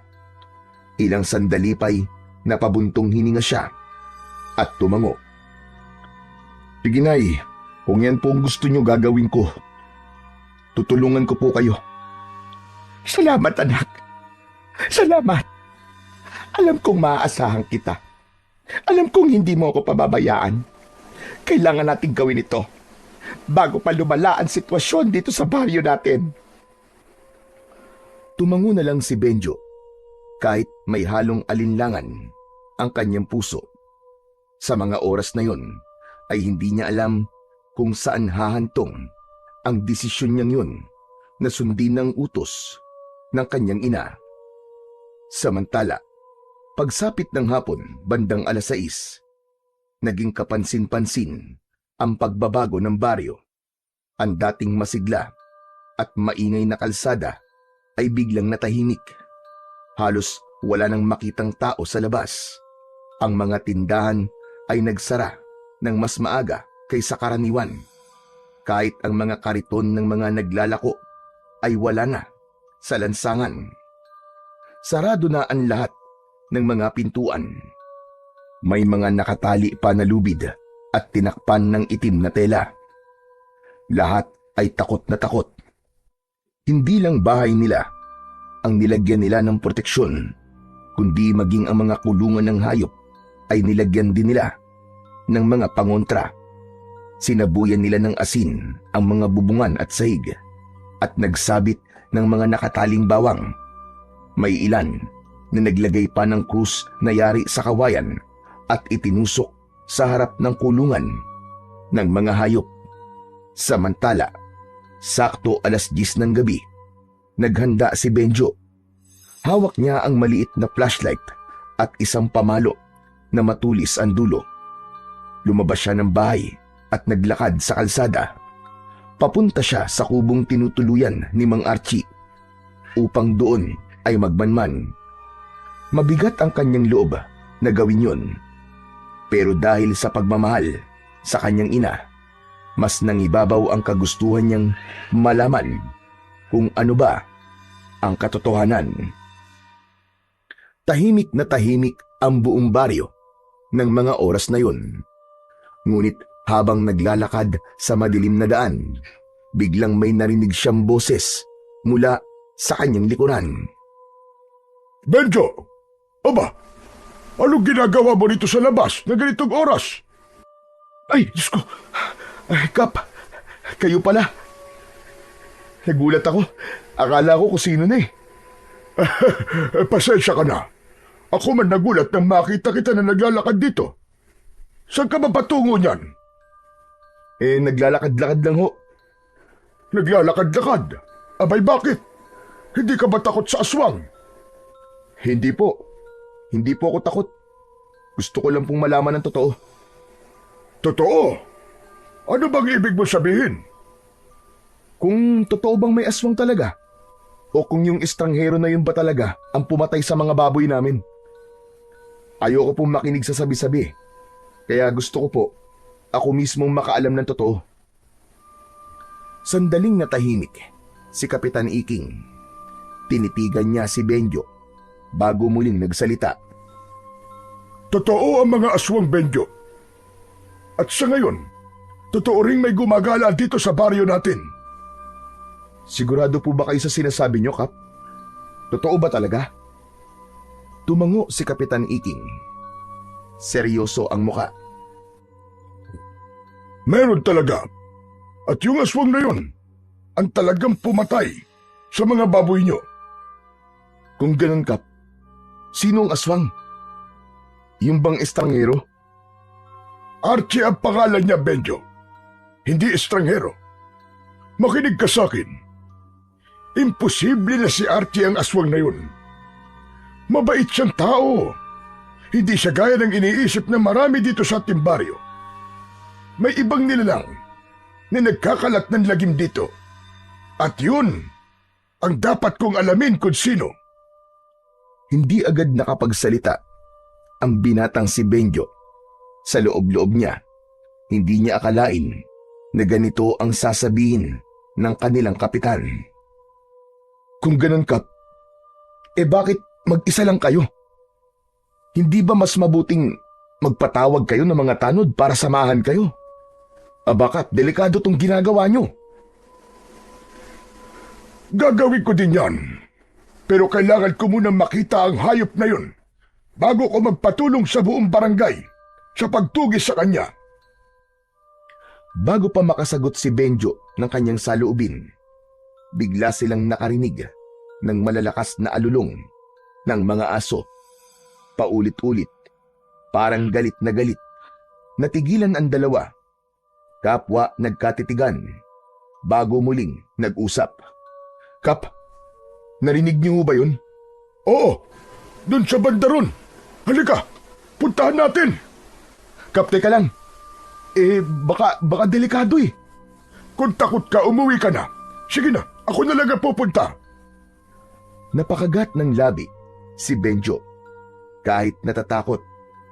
Ilang sandali pa'y napabuntong hininga siya at tumango. Sige, Nay, kung yan po ang gusto niyo gagawin ko, tutulungan ko po kayo. Salamat, anak. Salamat. Alam kong maaasahan kita. Alam kong hindi mo ako pababayaan. Kailangan natin gawin ito. bago pa lumala ang sitwasyon dito sa baryo natin. Tumango na lang si Benjo kahit may halong alinlangan ang kanyang puso. Sa mga oras na yon ay hindi niya alam kung saan hahantong ang desisyon niyang yun na sundin ng utos ng kanyang ina. Samantala, pagsapit ng hapon bandang 6:00, naging kapansin-pansin ang pagbabago ng baryo. Ang dating masigla at maingay na kalsada ay biglang natahimik. Halos wala nang makitang tao sa labas. Ang mga tindahan ay nagsara ng mas maaga kaysa karaniwan. Kahit ang mga kariton ng mga naglalako ay wala na sa lansangan. Sarado na ang lahat ng mga pintuan. May mga nakatali pa na lubid at tinakpan ng itim na tela. Lahat ay takot na takot. Hindi lang bahay nila ang nilagyan nila ng proteksyon, kundi maging ang mga kulungan ng hayop ay nilagyan din nila ng mga pangontra. Sinabuyan nila ng asin ang mga bubungan at sahig at nagsabit ng mga nakataling bawang. May ilan na naglagay pa ng krus na yari sa kawayan at itinusok sa harap ng kulungan ng mga hayop. Samantala, sakto 10:00 ng gabi, naghanda si Benjo. Hawak niya ang maliit na flashlight at isang pamalo na matulis ang dulo. Lumabas siya ng bahay at naglakad sa kalsada. Papunta siya sa kubong tinutuluyan ni Mang Archie upang doon ay magmanman. Mabigat ang kanyang loob na gawin yun. Pero dahil sa pagmamahal sa kanyang ina, mas nangibabaw ang kagustuhan niyang malaman kung ano ba ang katotohanan. Tahimik na tahimik ang buong baryo ng mga oras na yun. Ngunit habang naglalakad sa madilim na daan, biglang may narinig siyang boses mula sa kanyang likuran. Benjo! Aba, anong ginagawa mo dito sa labas na ganitong oras? Ay, Diyos ko! Ay, Kap, kayo pala. Nagulat ako. Akala ko kung sino na eh. Pasensya ka na. Ako man nagulat nang makita kita na naglalakad dito. Saan ka ba patungo niyan? Naglalakad-lakad lang ho. Naglalakad-lakad? Abay, bakit? Hindi ka ba takot sa aswang? Hindi po. Hindi po ako takot. Gusto ko lang pong malaman ng totoo. Totoo? Ano bang ibig mo sabihin? Kung totoo bang may aswang talaga? O kung yung estranghero na yun ba talaga ang pumatay sa mga baboy namin? Ayoko pong makinig sa sabi-sabi. Kaya gusto ko po, ako mismong makaalam ng totoo. Sandaling natahimik si Kapitan Iking. Tinitigan niya si Benjo bago muling nagsalita. Totoo ang mga aswang, Benjo. At sa ngayon, totoo ring may gumagala dito sa baryo natin. Sigurado po ba kayo sa sinasabi niyo, Kap? Totoo ba talaga? Tumango si Kapitan Iking. Seryoso ang muka. Meron talaga. At yung aswang na yun, ang talagang pumatay sa mga baboy nyo. Kung ganun, Kap, sino ang aswang? Yung bang estranghero? Archie ang pangalan niya, Benjo. Hindi estranghero. Makinig ka sa akin. Imposible na si Archie ang aswang na yun. Mabait siyang tao. Hindi siya gaya ng iniisip ng marami dito sa ating baryo. May ibang nilalang na nagkakalat ng lagim dito. At yun ang dapat kong alamin kung sino. Hindi agad nakapagsalita ang binatang si Benjo. Sa loob-loob niya, hindi niya akalain na ganito ang sasabihin ng kanilang kapitan. Kung ganun, Kap, bakit mag-isa lang kayo? Hindi ba mas mabuting magpatawag kayo ng mga tanod para samahan kayo? Bakit delikado tong ginagawa nyo? Gagawin ko din yan. Pero kailangan ko munang makita ang hayop na yun bago ko magpatulong sa buong barangay sa pagtugis sa kanya. Bago pa makasagot si Benjo ng kanyang saloobin, bigla silang nakarinig ng malalakas na alulong ng mga aso. Paulit-ulit, parang galit na galit. Natigilan ang dalawa. Kapwa nagkatitigan bago muling nag-usap. Kap, narinig niyo ba yun? Oo, dun sa banda ron. Halika, puntahan natin. Kap, teka lang. Baka delikado eh. Kung takot ka, umuwi ka na. Sige na, ako na lang ang pupunta. Napakagat ng labi si Benjo. Kahit natatakot,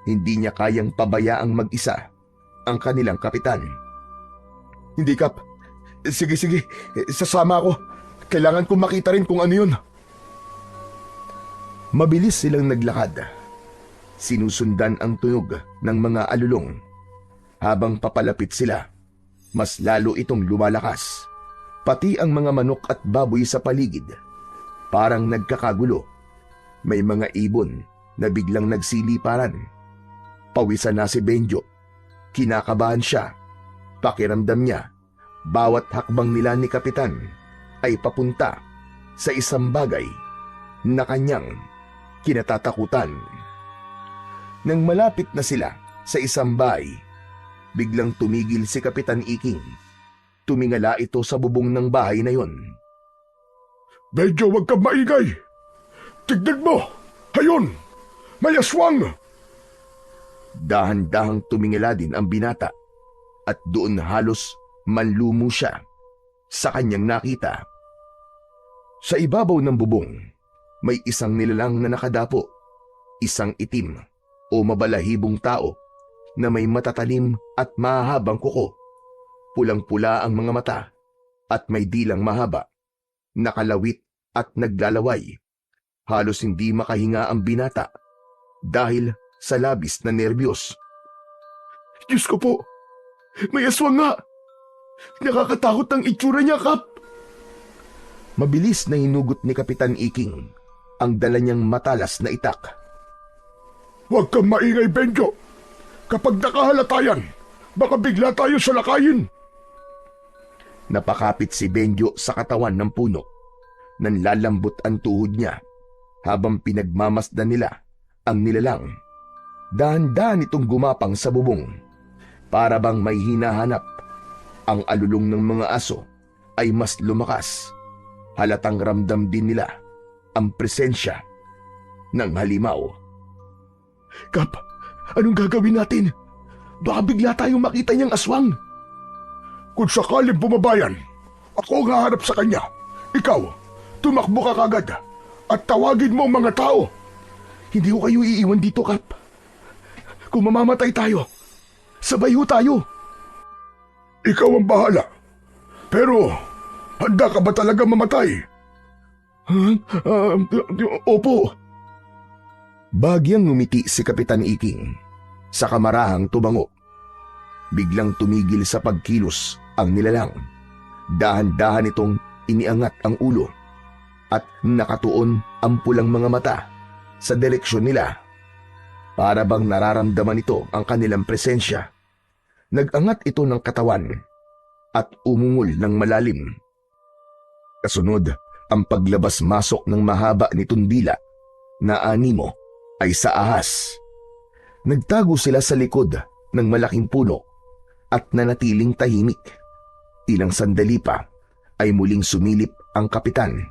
hindi niya kayang pabayaang mag-isa ang kanilang kapitan. Hindi, Kap. Sige, sasama ako. Kailangan kong makita rin kung ano yun. Mabilis silang naglakad. Sinusundan ang tunog ng mga alulong. Habang papalapit sila, mas lalo itong lumalakas. Pati ang mga manok at baboy sa paligid, parang nagkakagulo. May mga ibon na biglang nagsiliparan. Pawisan na si Benjo. Kinakabahan siya. Pakiramdam niya, bawat hakbang nila ni Kapitan ay papunta sa isang bagay na kanyang kinatatakutan. Nang malapit na sila sa isang bahay, biglang tumigil si Kapitan Iking. Tumingala ito sa bubong ng bahay na yon. Benjo, huwag kang maingay. Tignan mo! Ayun! May aswang! Dahan-dahang tumingala din ang binata at doon halos manlumo siya sa kanyang nakita. Sa ibabaw ng bubong, may isang nilalang na nakadapo, isang itim o mabalahibong tao na may matatalim at mahahabang kuko. Pulang-pula ang mga mata at may dilang mahaba, nakalawit at naglalaway. Halos hindi makahinga ang binata dahil sa labis na nerbiyos. Diyos ko po! May aswang nga! Nakakatakot ang itsura niya, Kap! Mabilis na hinugot ni Kapitan Iking ang dala niyang matalas na itak. Huwag kang maingay, Benjo! Kapag nakahalata yan, baka bigla tayo salakayin. Napakapit si Benjo sa katawan ng puno. Nanlalambot ang tuhod niya habang pinagmamasdan nila ang nilalang. Dahan-dahan itong gumapang sa bubong. Para bang may hinahanap. Ang alulong ng mga aso ay mas lumakas. Halatang ramdam din nila ang presensya ng halimaw. Kap, anong gagawin natin? Baka bigla tayong makita niyang aswang. Kung sakaling bumabayan, ako ang haharap sa kanya. Ikaw, tumakbo ka kagad at tawagin mo ang mga tao. Hindi ko kayo iiwan dito, Kap. Kung mamamatay tayo, sabay ho tayo. Ikaw ang bahala. Pero, handa ka ba talaga mamatay? Opo. Bagyang ngumiti si Kapitan Iking sa kamarahang tubango. Biglang tumigil sa pagkilos ang nilalang. Dahan-dahan itong iniangat ang ulo at nakatuon ang pulang mga mata sa direksyon nila. Para bang nararamdaman ito ang kanilang presensya. Nag-angat ito ng katawan at umungol ng malalim. Kasunod, ang paglabas-masok ng mahaba nitong dila na animo ay sa ahas. Nagtago sila sa likod ng malaking puno at nanatiling tahimik. Ilang sandali pa ay muling sumilip ang kapitan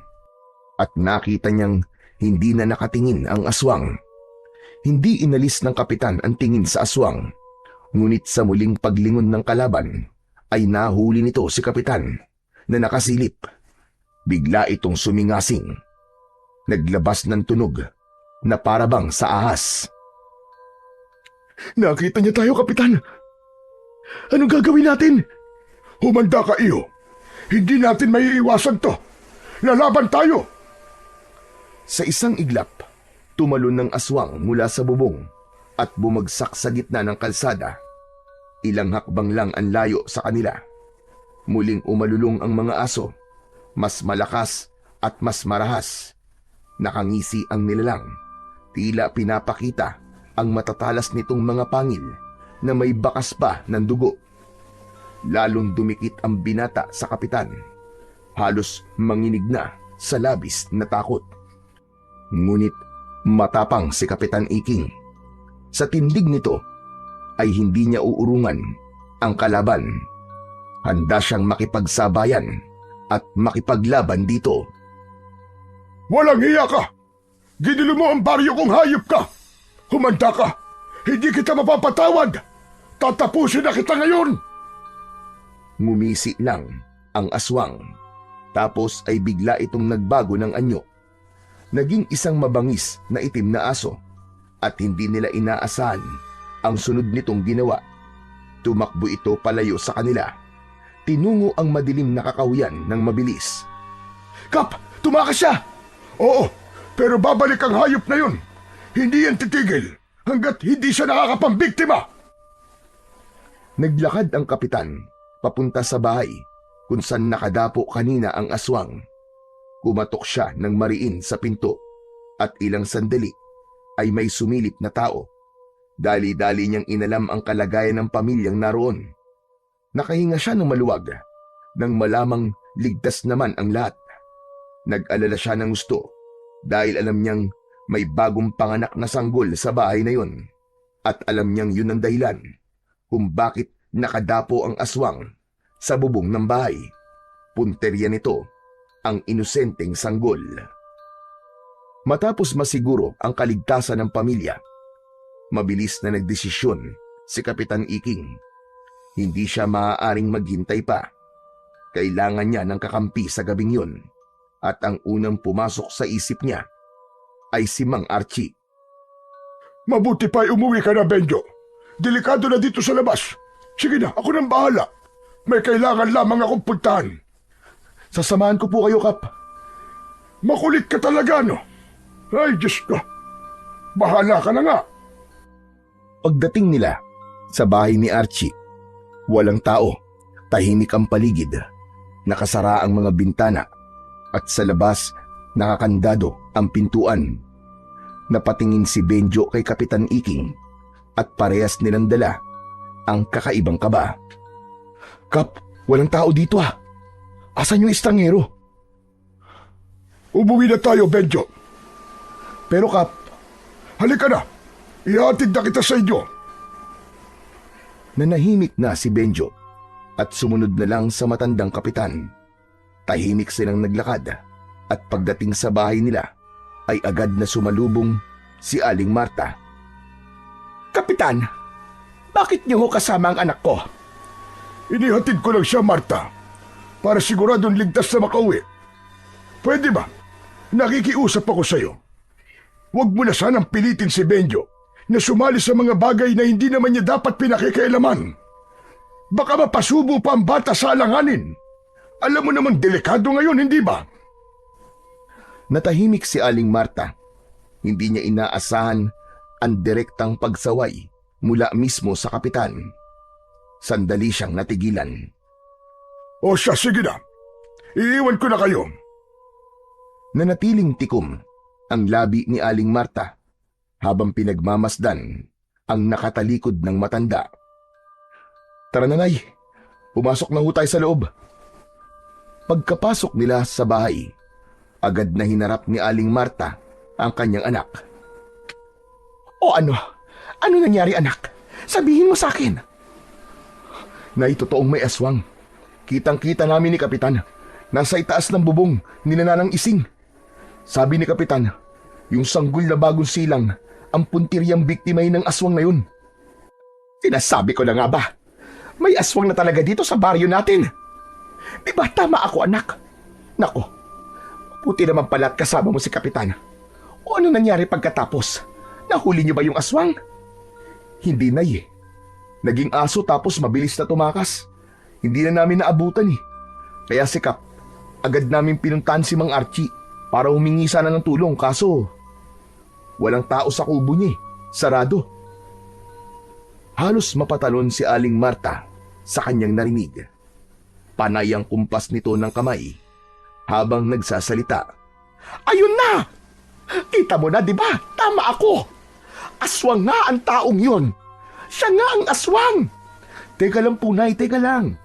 at nakita niyang hindi na nakatingin ang aswang. Hindi inalis ng kapitan ang tingin sa aswang, ngunit sa muling paglingon ng kalaban ay nahuli nito si kapitan na nakasilip. Bigla itong sumingasing. Naglabas ng tunog na parabang sa ahas. Nakita niya tayo, Kapitan. Anong gagawin natin? Humanda ka, iyo. Hindi natin maiiwasan to. Lalaban tayo. Sa isang iglap, tumalon ng aswang mula sa bubong at bumagsak sa gitna ng kalsada. Ilang hakbang lang ang layo sa kanila. Muling umalulong ang mga aso. Mas malakas at mas marahas. Nakangisi ang nilalang. Tila pinapakita ang matatalas nitong mga pangil na may bakas pa ng dugo. lalong dumikit ang binata sa kapitan. Halos manginig na sa labis na takot. Ngunit matapang si Kapitan Iking. Sa tindig nito ay hindi niya uurungan ang kalaban. Handa siyang makipagsabayan at makipaglaban dito. Walang hiya ka! Ginilo mo ang baryo kung hayop ka! Humanda ka! Hindi kita mapapatawad! Tatapusin na kita ngayon! Ngumisi lang ang aswang. Tapos ay bigla itong nagbago ng anyo. Naging isang mabangis na itim na aso at hindi nila inaasahan ang sunod nitong ginawa. Tumakbo ito palayo sa kanila. Tinungo ang madilim na kakahuyan ng mabilis. Kap! Tumakas siya! Oo, pero babalik ang hayop na yun. Hindi yan titigil hanggat hindi siya nakakapambiktima. Naglakad ang kapitan papunta sa bahay kung saan nakadapo kanina ang aswang. Kumatok siya ng mariin sa pinto at ilang sandali ay may sumilip na tao. Dali-dali niyang inalam ang kalagayan ng pamilyang naroon. Nakahinga siya ng maluwag nang malamang ligtas naman ang lahat. Nag-alala siya ng gusto dahil alam niyang may bagong panganak na sanggol sa bahay na yun at alam niyang yun ang dahilan kung bakit nakadapo ang aswang sa bubong ng bahay. Punterya nito ang inosenteng sanggol. Matapos masiguro ang kaligtasan ng pamilya, mabilis na nagdesisyon si Kapitan Iking. Hindi siya maaaring maghintay pa. Kailangan niya ng kakampi sa gabing yun at ang unang pumasok sa isip niya ay si Mang Archie. Mabuti pa ay umuwi ka na, Benjo. Delikado na dito sa labas. Sige na, ako nang bahala. May kailangan lamang akong puntahan. Sasamahan ko po kayo, Kap. Makulit ka talaga, no? Ay, Diyos ko. Bahala ka na nga. Pagdating nila sa bahay ni Archie, walang tao, tahimik ang paligid, nakasara ang mga bintana at sa labas nakakandado ang pintuan. Napatingin si Benjo kay Kapitan Iking at parehas nilang dala ang kakaibang kaba. Kap, walang tao dito ah. Asan yung estrangero? Umuwi na tayo, Benjo. Pero Kap, Halika na. Ihatid na kita sa inyo. nanahimik na si Benjo at sumunod na lang sa matandang kapitan. Tahimik silang naglakad at pagdating sa bahay nila ay agad na sumalubong si Aling Marta. Kapitan, bakit niyo ho kasama ang anak ko? Inihatid ko lang siya, Marta, para siguradong ligtas na makauwi. Pwede ba? Nakikiusap ako sa'yo. Huwag mo na sanang pilitin si Benjo na sumali sa mga bagay na hindi naman niya dapat pinakikailaman. Baka mapasubo pa ang bata sa alanganin. Alam mo namang delikado ngayon, hindi ba? Natahimik si Aling Marta. Hindi niya inaasahan ang direktang pagsaway mula mismo sa kapitan. Sandali siyang natigilan. O siya, sige na. Iiwan ko na kayo. Nanatiling tikom ang labi ni Aling Marta habang pinagmamasdan ang nakatalikod ng matanda. Tara na, Nay. Pumasok na ho tayo sa loob. Pagkapasok nila sa bahay, agad na hinarap ni Aling Marta ang kanyang anak. O ano? Ano nangyari, anak? Sabihin mo sa akin. Nay, totoong may aswang. Kitang-kita namin ni Kapitan. Nasa itaas ng bubong ni Nanang Ising. Sabi ni Kapitan, yung sanggol na bagong silang ang puntiryang biktimay ng aswang na yun. Sinasabi ko na nga ba? May aswang na talaga dito sa baryo natin. Di ba tama ako, anak? Nako, puti naman pala at kasama mo si Kapitan. O ano nangyari pagkatapos? Nahuli niyo ba yung aswang? Hindi, Nay. Naging aso tapos mabilis na tumakas. Hindi na namin naabutan eh. Kaya si Kap, agad namin pinuntahan si Mang Archie para humingi sana ng tulong kaso walang tao sa kubo niya eh. Sarado. Halos mapatalon si Aling Marta sa kanyang narinig. Panay ang kumpas nito ng kamay habang nagsasalita. Ayun na! Kita mo na, di ba? Tama ako. Aswang nga ang taong yun. Siya nga ang aswang. Teka lang po, Nay, teka lang.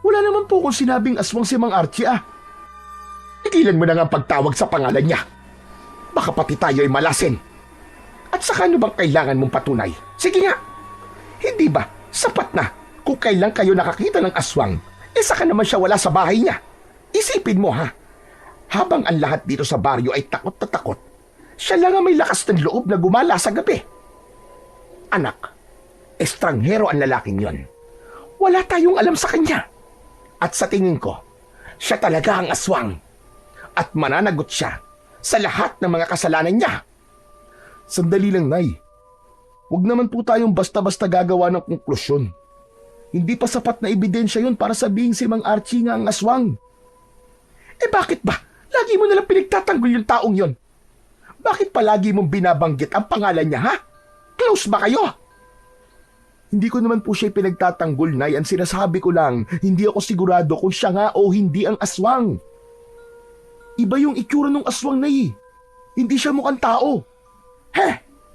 Wala naman po kung sinabing aswang si Mang Archie Tigilan mo na nga ang pagtawag sa pangalan niya. Baka pati tayo ay malasin. At saka ano bang kailangan mong patunay? Sige nga. Hindi ba sapat na kung kailan kayo nakakita ng aswang, saka naman siya wala sa bahay niya? Isipin mo habang ang lahat dito sa baryo ay takot na takot, siya lang ang may lakas ng loob na gumala sa gabi. Anak, estranghero ang lalaking yon. Wala tayong alam sa kanya. At sa tingin ko, siya talaga ang aswang. At mananagot siya sa lahat ng mga kasalanan niya. Sandali lang, Nay. Huwag naman po tayong basta-basta gagawa ng konklusyon. Hindi pa sapat na ebidensya yun para sabihin si Mang Archie nga ang aswang. Bakit ba? Lagi mo nalang pinagtatanggol yung taong yon. Bakit palagi mong binabanggit ang pangalan niya, Close ba kayo? Hindi ko naman po siya pinagtatanggol, Nay. Ang sinasabi ko lang, hindi ako sigurado kung siya nga o hindi ang aswang. Iba yung itsura ng aswang, Nay. Hindi siya mukhang tao.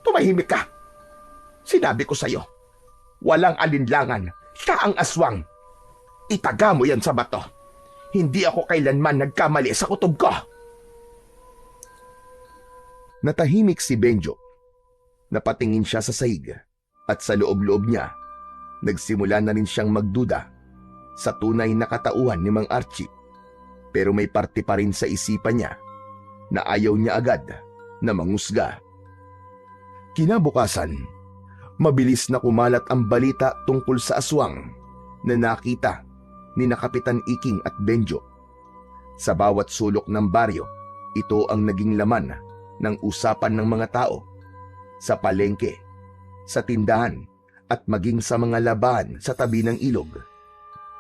Tumahimik ka. Sinabi ko sa'yo, walang alinlangan, siya ang aswang. Itaga mo yan sa bato. Hindi ako kailanman nagkamali sa kutob ko. Natahimik si Benjo. Napatingin siya sa sahig at sa loob-loob niya, nagsimula na rin siyang magduda sa tunay na katauhan ni Mang Archie. Pero may parte pa rin sa isipan niya na ayaw niya agad na mangusga. Kinabukasan, mabilis na kumalat ang balita tungkol sa aswang na nakita ni Kapitan Iking at Benjo. Sa bawat sulok ng baryo, ito ang naging laman ng usapan ng mga tao. Sa palengke, sa tindahan, at maging sa mga labahan sa tabi ng ilog.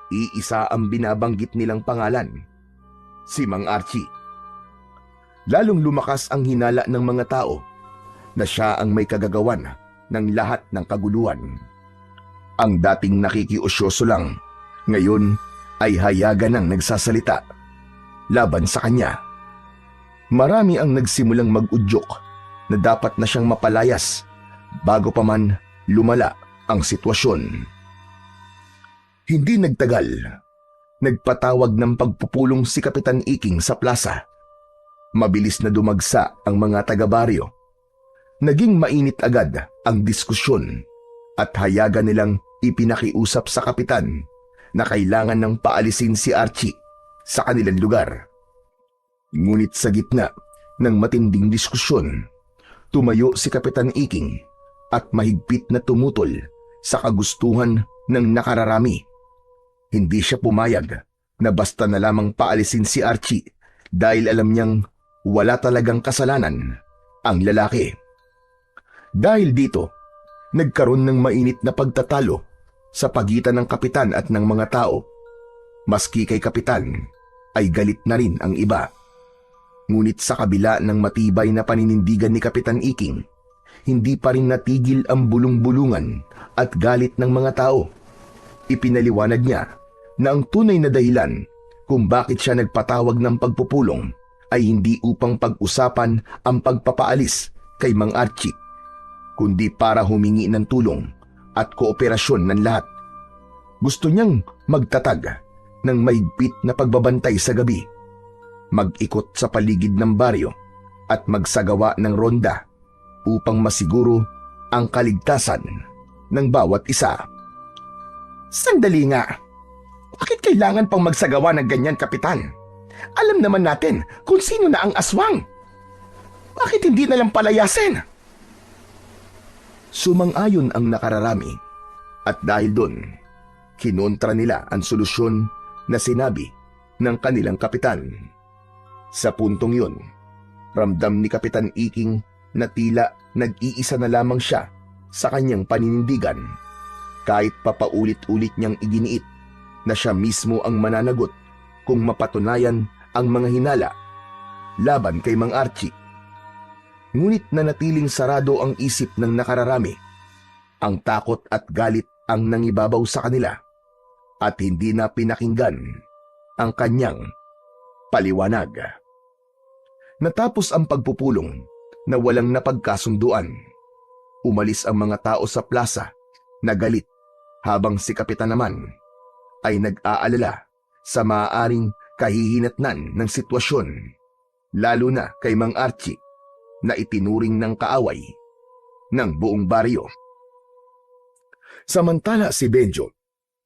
Iisa ang binabanggit nilang pangalan, si Mang Archie. Lalong lumakas ang hinala ng mga tao na siya ang may kagagawan ng lahat ng kaguluhan. Ang dating nakikiusyoso lang, ngayon ay hayagan ng nagsasalita laban sa kanya. Marami ang nagsimulang mag-udyok na dapat na siyang mapalayas bago pa man lumala ang sitwasyon. Hindi nagtagal, nagpatawag ng pagpupulong si Kapitan Iking sa plaza. Mabilis na dumagsa ang mga taga-baryo. Naging mainit agad ang diskusyon at hayagan nilang ipinakiusap sa kapitan na kailangan ng paalisin si Archie sa kanilang lugar. Ngunit sa gitna ng matinding diskusyon, tumayo si Kapitan Iking at mahigpit na tumutol sa kagustuhan ng nakararami. Hindi siya pumayag na basta na lamang paalisin si Archie dahil alam niyang wala talagang kasalanan ang lalaki. Dahil dito, nagkaroon ng mainit na pagtatalo sa pagitan ng kapitan at ng mga tao. Maski kay kapitan ay galit na rin ang iba. Ngunit sa kabila ng matibay na paninindigan ni Kapitan Iking, hindi pa rin natigil ang bulong-bulungan at galit ng mga tao. Ipinaliwanag niya na ang tunay na dahilan kung bakit siya nagpatawag ng pagpupulong ay hindi upang pag-usapan ang pagpapaalis kay Mang Archie, kundi para humingi ng tulong at kooperasyon ng lahat. Gusto niyang magtatag ng mahigpit na pagbabantay sa gabi, mag-ikot sa paligid ng baryo at magsagawa ng ronda upang masiguro ang kaligtasan ng bawat isa. Sandali nga. Bakit kailangan pang magsagawa ng ganyan, Kapitan? Alam naman natin kung sino na ang aswang. Bakit hindi na lang palayasin? Sumang-ayon ang nakararami at dahil doon, kinontra nila ang solusyon na sinabi ng kanilang kapitan. Sa puntong yun, ramdam ni Kapitan Iking na tila nag-iisa na lamang siya sa kanyang paninindigan, kahit papaulit-ulit niyang iginiit na siya mismo ang mananagot kung mapatunayan ang mga hinala laban kay Mang Archie. Ngunit nanatiling sarado ang isip ng nakararami. Ang takot at galit ang nangibabaw sa kanila at hindi na pinakinggan ang kanyang paliwanag. Natapos ang pagpupulong na walang napagkasunduan. Umalis ang mga tao sa plaza na galit habang si Kapitan naman ay nag-aalala sa maaaring kahihinatnan ng sitwasyon, lalo na kay Mang Archie na itinuring ng kaaway ng buong baryo. Samantala si Benjo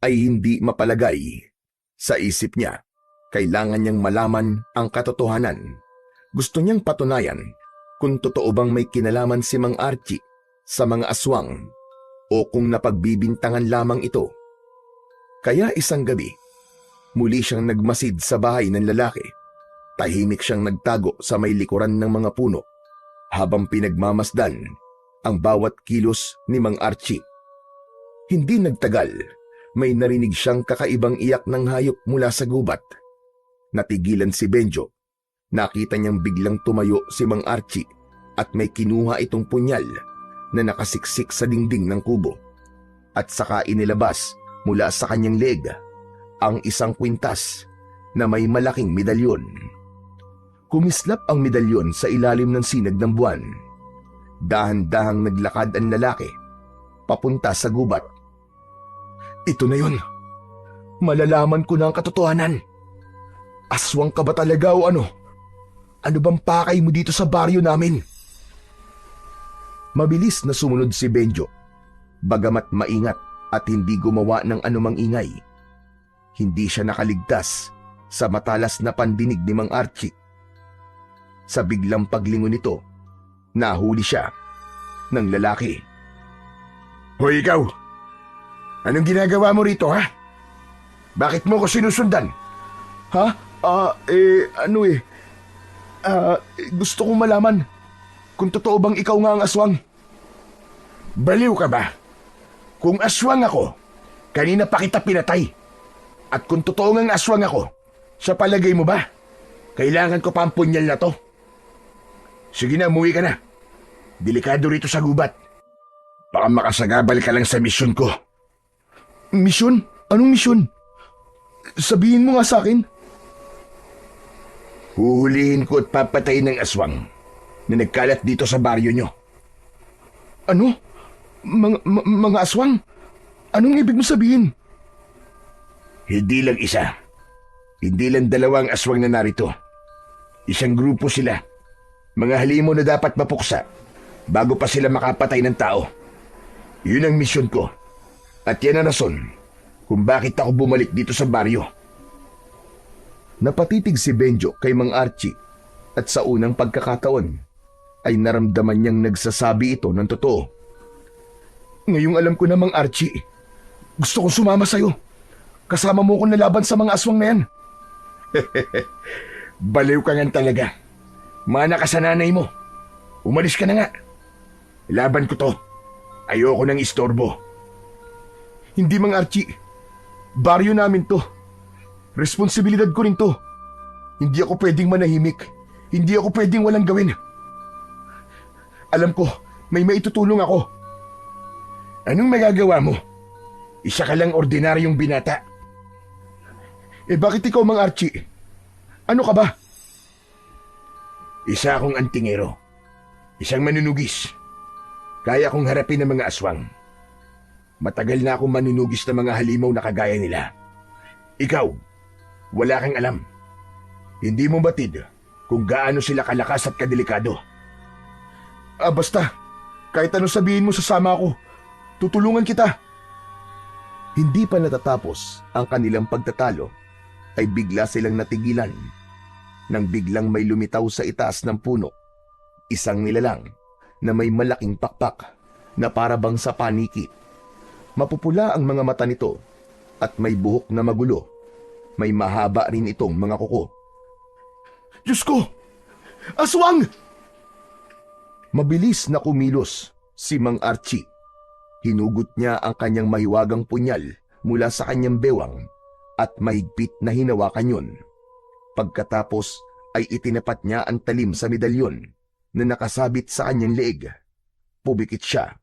ay hindi mapalagay. Sa isip niya, kailangan niyang malaman ang katotohanan. Gusto niyang patunayan kung totoo bang may kinalaman si Mang Archie sa mga aswang o kung napagbibintangan lamang ito. Kaya isang gabi, muli siyang nagmasid sa bahay ng lalaki. Tahimik siyang nagtago sa may likuran ng mga puno habang pinagmamasdan ang bawat kilos ni Mang Archie. Hindi nagtagal, may narinig siyang kakaibang iyak ng hayop mula sa gubat. Natigilan si Benjo. Nakita niyang biglang tumayo si Mang Archie at may kinuha itong punyal na nakasiksik sa dingding ng kubo. At saka inilabas mula sa kanyang leeg ang isang kwintas na may malaking medalyon. Kumislap ang medalyon sa ilalim ng sinag ng buwan. Dahan-dahang naglakad ang lalaki papunta sa gubat. Ito na yun. Malalaman ko na ang katotohanan. Aswang ka ba talaga o ano? Ano bang pakay mo dito sa baryo namin? Mabilis na sumunod si Benjo. Bagamat maingat at hindi gumawa ng anumang ingay, hindi siya nakaligtas sa matalas na pandinig ni Mang Archie. Sa biglang paglingon nito, nahuli siya ng lalaki. Hoy ikaw! Anong ginagawa mo rito, ha? Bakit mo ko sinusundan? Ha? Gusto kong malaman kung totoo bang ikaw nga ang aswang. Baliw ka ba? Kung aswang ako, kanina pa kita pinatay. At kung totoo ngang aswang ako, sa palagay mo ba, kailangan ko pa ang punyal na to? Sige na, umuwi ka na. Delikado rito sa gubat. Baka makasagabal ka lang sa misyon ko. Misyon? Anong misyon? Sabihin mo nga sa akin. Huhulihin ko at papatayin ng aswang na nagkalat dito sa baryo nyo. Ano? Mga aswang? Anong ibig mo sabihin? Hindi lang isa. Hindi lang dalawang aswang na narito. Isang grupo sila. Mga halimo na dapat mapuksa bago pa sila makapatay ng tao. Yun ang misyon ko. At yan ang rason kung bakit ako bumalik dito sa baryo. Napatitig si Benjo kay Mang Archie at sa unang pagkakataon ay naramdaman niyang nagsasabi ito ng totoo. Ngayong alam ko na, Mang Archie, gusto kong sumama sa'yo. Kasama mo kong nalaban sa mga aswang na yan. Baliw ka nga talaga. Mana ka sa nanay mo. Umalis ka na nga. Laban ko to. Ayoko nang istorbo. Hindi, Mang Archie. Baryo namin to. Responsibilidad ko rin to. Hindi ako pwedeng manahimik. Hindi ako pwedeng walang gawin. Alam ko, may maitutulong ako. Anong magagawa mo? Isa ka lang ordinaryong binata. Bakit ikaw, Mang Archie? Ano ka ba? Isa akong antingero. Isang manunugis. Kaya kong harapin ang mga aswang. Matagal na akong manunugis ng mga halimaw na kagaya nila. Ikaw, wala kang alam. Hindi mo batid kung gaano sila kalakas at kadelikado. Basta, kahit anong sabihin mo, sasama ako. Tutulungan kita. Hindi pa natatapos ang kanilang pagtatalo ay bigla silang natigilan nang biglang may lumitaw sa itaas ng puno. Isang nilalang na may malaking pakpak na parabang sa paniki. Mapupula ang mga mata nito at may buhok na magulo. May mahaba rin itong mga kuko. Diyos ko! Aswang! Mabilis na kumilos si Mang Archie. Hinugot niya ang kanyang mahiwagang punyal mula sa kanyang bewang at mahigpit na hinawakan yun. Pagkatapos ay itinapat niya ang talim sa medalyon na nakasabit sa kanyang leeg. Pumikit siya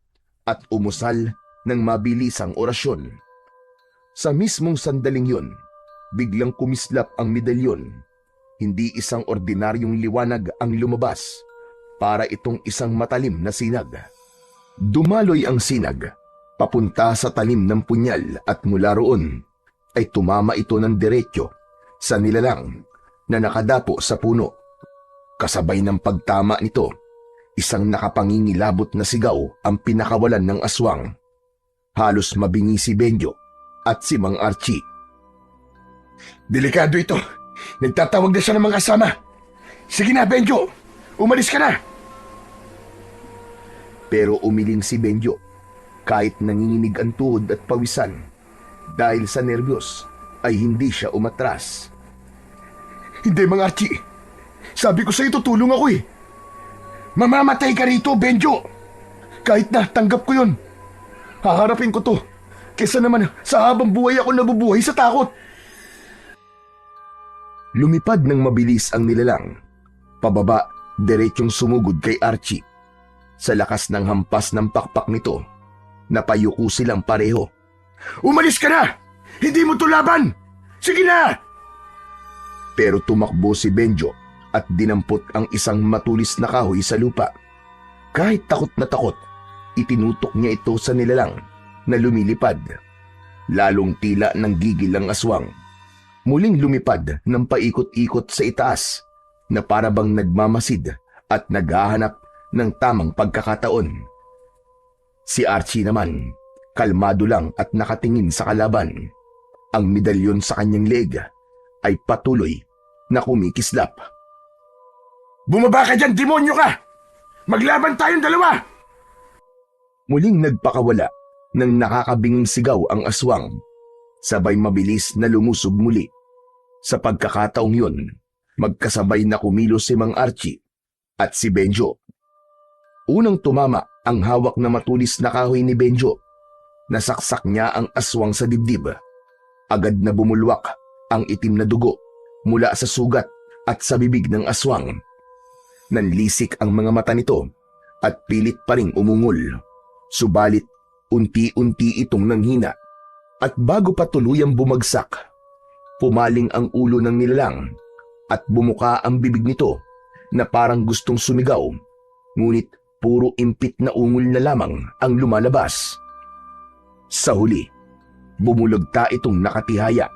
at umusal ng mabilisang orasyon. Sa mismong sandaling yun, biglang kumislap ang medalyon. Hindi isang ordinaryong liwanag ang lumabas, para itong isang matalim na sinag. Dumaloy ang sinag, papunta sa talim ng punyal at mula roon ay tumama ito ng diretso sa nilalang na nakadapo sa puno. Kasabay ng pagtama nito, isang nakapangingilabot na sigaw ang pinakawalan ng aswang. Halos mabingi si Benjo at si Mang Archie. Delikado ito. Nagtatawag na siya ng mga kasama. Sige na, Benjo. Umalis ka na. Pero umiling si Benjo kahit nanginginig ang tuhod at pawisan. Dahil sa nervyos ay hindi siya umatras. Hindi, Mang Archie. Sabi ko sa'yo, tutulong ako eh. Mamamatay ka rito, Benjo. Kahit na, tanggap ko yun. Haharapin ko to. Kesa naman sa habang buhay ako nabubuhay sa takot. Lumipad ng mabilis ang nilalang. Pababa, diretsyong sumugod kay Archie. Sa lakas ng hampas ng pakpak nito, napayuko silang pareho. Umalis ka na! Hindi mo to laban! Sige na! Pero tumakbo si Benjo at dinampot ang isang matulis na kahoy sa lupa. Kahit takot na takot, itinutok niya ito sa nilalang na lumilipad. Lalong tila ng gigil ang aswang. Muling lumipad ng paikot-ikot sa itaas na parabang nagmamasid at naghahanap ng tamang pagkakataon. Si Archie naman, kalmado lang at nakatingin sa kalaban. Ang medalyon sa kanyang leg ay patuloy na kumikislap. Bumaba ka dyan, demonyo ka! Maglaban tayong dalawa! Muling nagpakawala ng nakakabinging sigaw ang aswang. Sabay mabilis na lumusog muli. Sa pagkakataong yun, magkasabay na kumilos si Mang Archie at si Benjo. Unang tumama ang hawak na matulis na kahoy ni Benjo. Nasaksak niya ang aswang sa dibdib. Agad na bumulwak ang itim na dugo mula sa sugat at sa bibig ng aswang. Nanlisik ang mga mata nito at pilit pa ring umungol. Subalit unti-unti itong nanghina at bago pa tuluyang bumagsak, pumaling ang ulo ng nilalang at bumuka ang bibig nito na parang gustong sumigaw, ngunit puro impit na ungol na lamang ang lumalabas. Sa huli, bumulagta itong nakatihaya.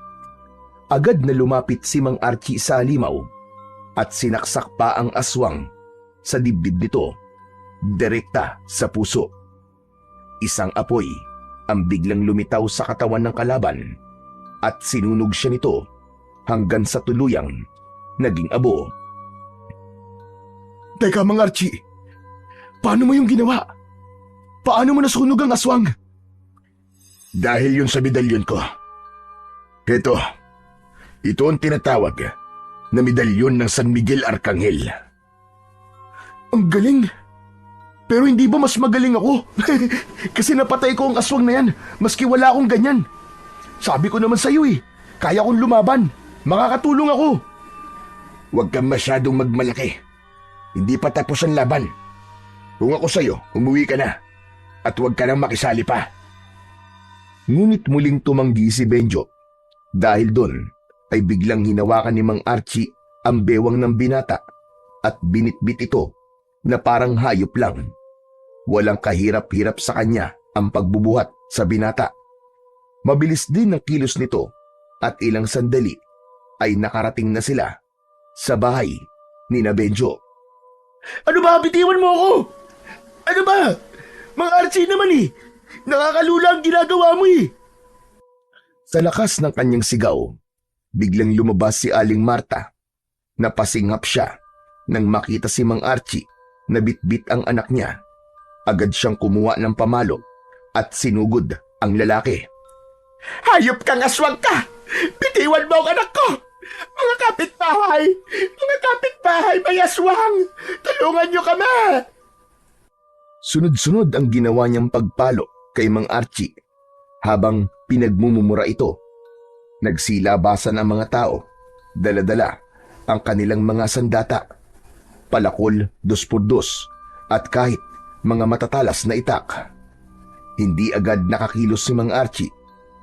Agad na lumapit si Mang Archie sa halimaw at sinaksak pa ang aswang sa dibdib nito, direkta sa puso. Isang apoy ang biglang lumitaw sa katawan ng kalaban at sinunog siya nito hanggang sa tuluyang naging abo. Teka, Mang Archie. Paano mo yung ginawa? Paano mo nasunog ang aswang? Dahil yun sa medalyon ko. Ito ang tinatawag na medalyon ng San Miguel Arcangel. Ang galing! Pero hindi ba mas magaling ako? Kasi napatay ko ang aswang na yan, maski wala akong ganyan. Sabi ko naman sa'yo eh, kaya kong lumaban. Makakatulong ako. Huwag kang masyadong magmalaki. Hindi pa tapos ang laban. Kung ako sa'yo, umuwi ka na. At huwag ka nang makisali pa. Ngunit muling tumanggi si Benjo. Dahil doon ay biglang hinawakan ni Mang Archie ang bewang ng binata at binitbit ito na parang hayop lang. Walang kahirap-hirap sa kanya ang pagbubuhat sa binata. Mabilis din ang kilos nito at ilang sandali ay nakarating na sila sa bahay ni na Benjo. Ano ba? Bitiwan mo ako! Ano ba? Mang Archie naman eh! Nakakalula ang ginagawa mo eh! Sa lakas ng kanyang sigaw, biglang lumabas si Aling Marta. Napasinghap siya nang makita si Mang Archie na bitbit ang anak niya. Agad siyang kumuha ng pamalo at sinugod ang lalaki. Hayop kang aswang ka! Bitiwan mo ang anak ko! Mga kapitbahay! Mga kapitbahay, may aswang! Tulungan niyo kami! Sunod-sunod ang ginawa niyang pagpalo kay Mang Archie habang pinagmumura ito. Nagsilabasan ang mga tao, dala-dala ang kanilang mga sandata, palakol 2x2 at kahit mga matatalas na itak. Hindi agad nakakilos si Mang Archie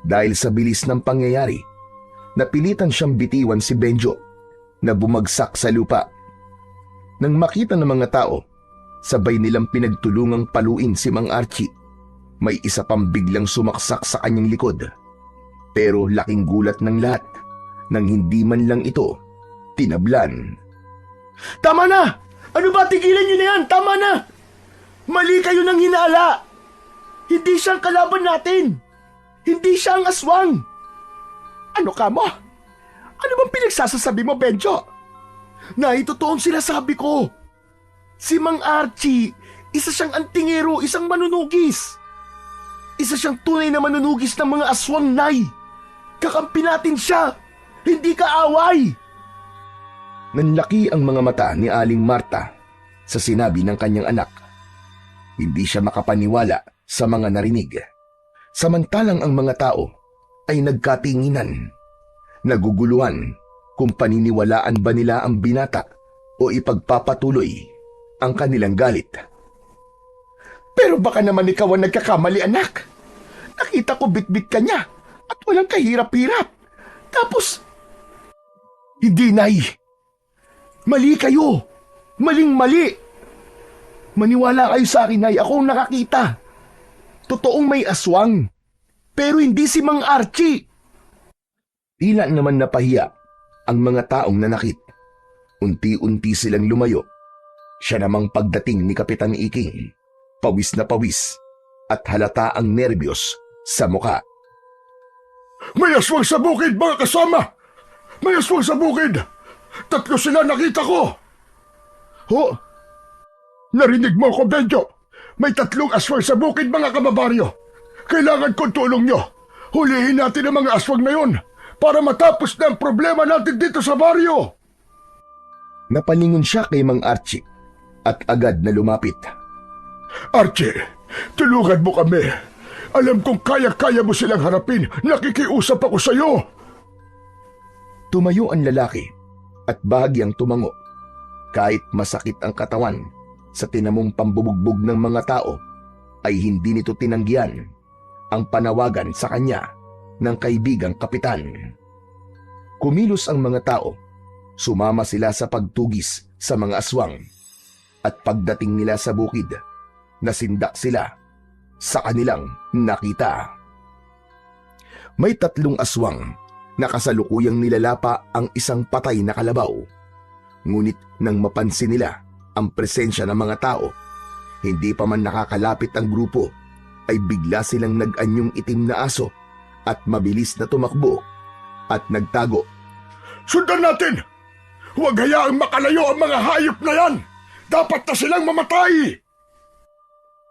dahil sa bilis ng pangyayari. Napilitan siyang bitiwan si Benjo na bumagsak sa lupa. Nang makita ng mga tao, sabay nilang pinagtulungang paluin si Mang Archie. May isa pang biglang sumaksak sa kanyang likod. Pero laking gulat ng lahat nang hindi man lang ito tinablan. Tama na! Ano ba, tigilan niyo na yan! Tama na! Mali kayo ng hinala! Hindi siya ang kalaban natin! Hindi siya ang aswang! Ano ka mo? Ano bang pinagsasasabi mo, Benjo? Totoong sinasabi ko. Si Mang Archie, isa siyang antingero, isang manunugis. Isa siyang tunay na manunugis ng mga aswang, Nay. Kakampi natin siya, hindi kaaway. Nanlaki ang mga mata ni Aling Marta sa sinabi ng kanyang anak. Hindi siya makapaniwala sa mga narinig. Samantalang ang mga tao ay nagkatinginan, naguguluhan kung paniniwalaan ba nila ang binata o ipagpapatuloy ang kanilang galit. Pero baka naman ikaw ang nagkakamali, anak. Nakita ko bitbit ka niya at walang kahirap-hirap. Tapos, hindi, Nay. Mali kayo. Maling-mali. Maniwala kayo sa akin, Nay. Ako ang nakakita. Totoong may aswang. Pero hindi si Mang Archie. Tila naman napahiya ang mga taong nanakit. Unti-unti silang lumayo. Siya namang pagdating ni Kapitan Iking, pawis na pawis at halata ang nerbiyos sa muka. May aswang sa bukid, mga kasama! May aswang sa bukid! 3 sila nakita ko! Ho? Narinig mo ko, Benjo? May 3 aswang sa bukid, mga kababaryo. Kailangan kong tulong nyo. Hulihin natin ang mga aswang na yun para matapos na ang problema natin dito sa baryo. Napalingon siya kay Mang Archie at agad na lumapit. Archie, tulungan mo kami. Alam kong kaya-kaya mo silang harapin. Nakikiusap ako sa'yo. Tumayo ang lalaki at bahagyang tumango. Kahit masakit ang katawan sa tinamong pambubugbog ng mga tao, ay hindi nito tinanggihan ang panawagan sa kanya ng kaibigang kapitan. Kumilos ang mga tao. Sumama sila sa pagtugis sa mga aswang. At pagdating nila sa bukid, nasindak sila sa kanilang nakita. May 3 aswang na kasalukuyang nilalapa ang isang patay na kalabaw. Ngunit nang mapansin nila ang presensya ng mga tao, hindi pa man nakakalapit ang grupo, ay bigla silang nag-anyong itim na aso at mabilis na tumakbo at nagtago. Sundan natin! Huwag hayaang makalayo ang mga hayop na yan! Dapat na silang mamatay!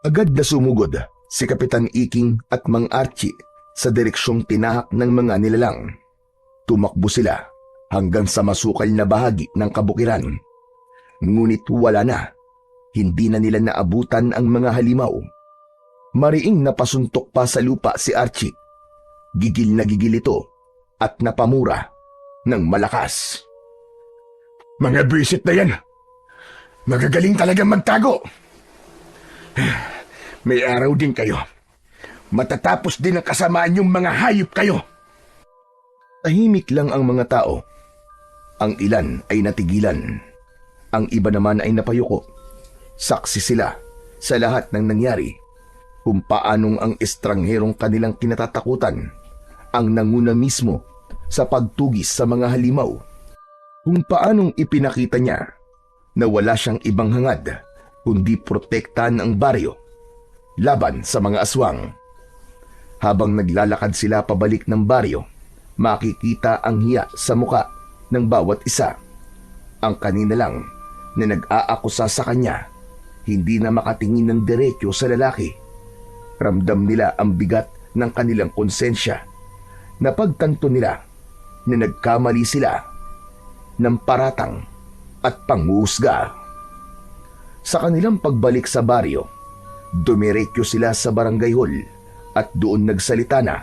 Agad na sumugod si Kapitan Iking at Mang Archie sa direksyong tinahak ng mga nilalang. Tumakbo sila hanggang sa masukal na bahagi ng kabukiran. Ngunit wala na. Hindi na nila naabutan ang mga halimaw. Mariing napasuntok pa sa lupa si Archie. Gigil na gigil ito at napamura ng malakas. Mga bisit na yan! Magagaling talagang magtago! May araw din kayo. Matatapos din ang kasamaan yung mga hayop kayo. Tahimik lang ang mga tao. Ang ilan ay natigilan. Ang iba naman ay napayuko. Saksi sila sa lahat ng nangyari, kung paanong ang estrangherong kanilang kinatatakutan ang nanguna mismo sa pagtugis sa mga halimaw. Kung paanong ipinakita niya na wala siyang ibang hangad kundi protektahan ang baryo laban sa mga aswang. Habang naglalakad sila pabalik ng baryo, makikita ang hiya sa muka ng bawat isa. Ang kanina lang na nag-aakusa sa kanya, hindi na makatingin ng diretso sa lalaki. Ramdam nila ang bigat ng kanilang konsensya. Napagtanto nila na nagkamali sila ng paratang at panghuhusga. Sa kanilang pagbalik sa baryo, dumiretso sila sa barangay hall at doon nagsalita na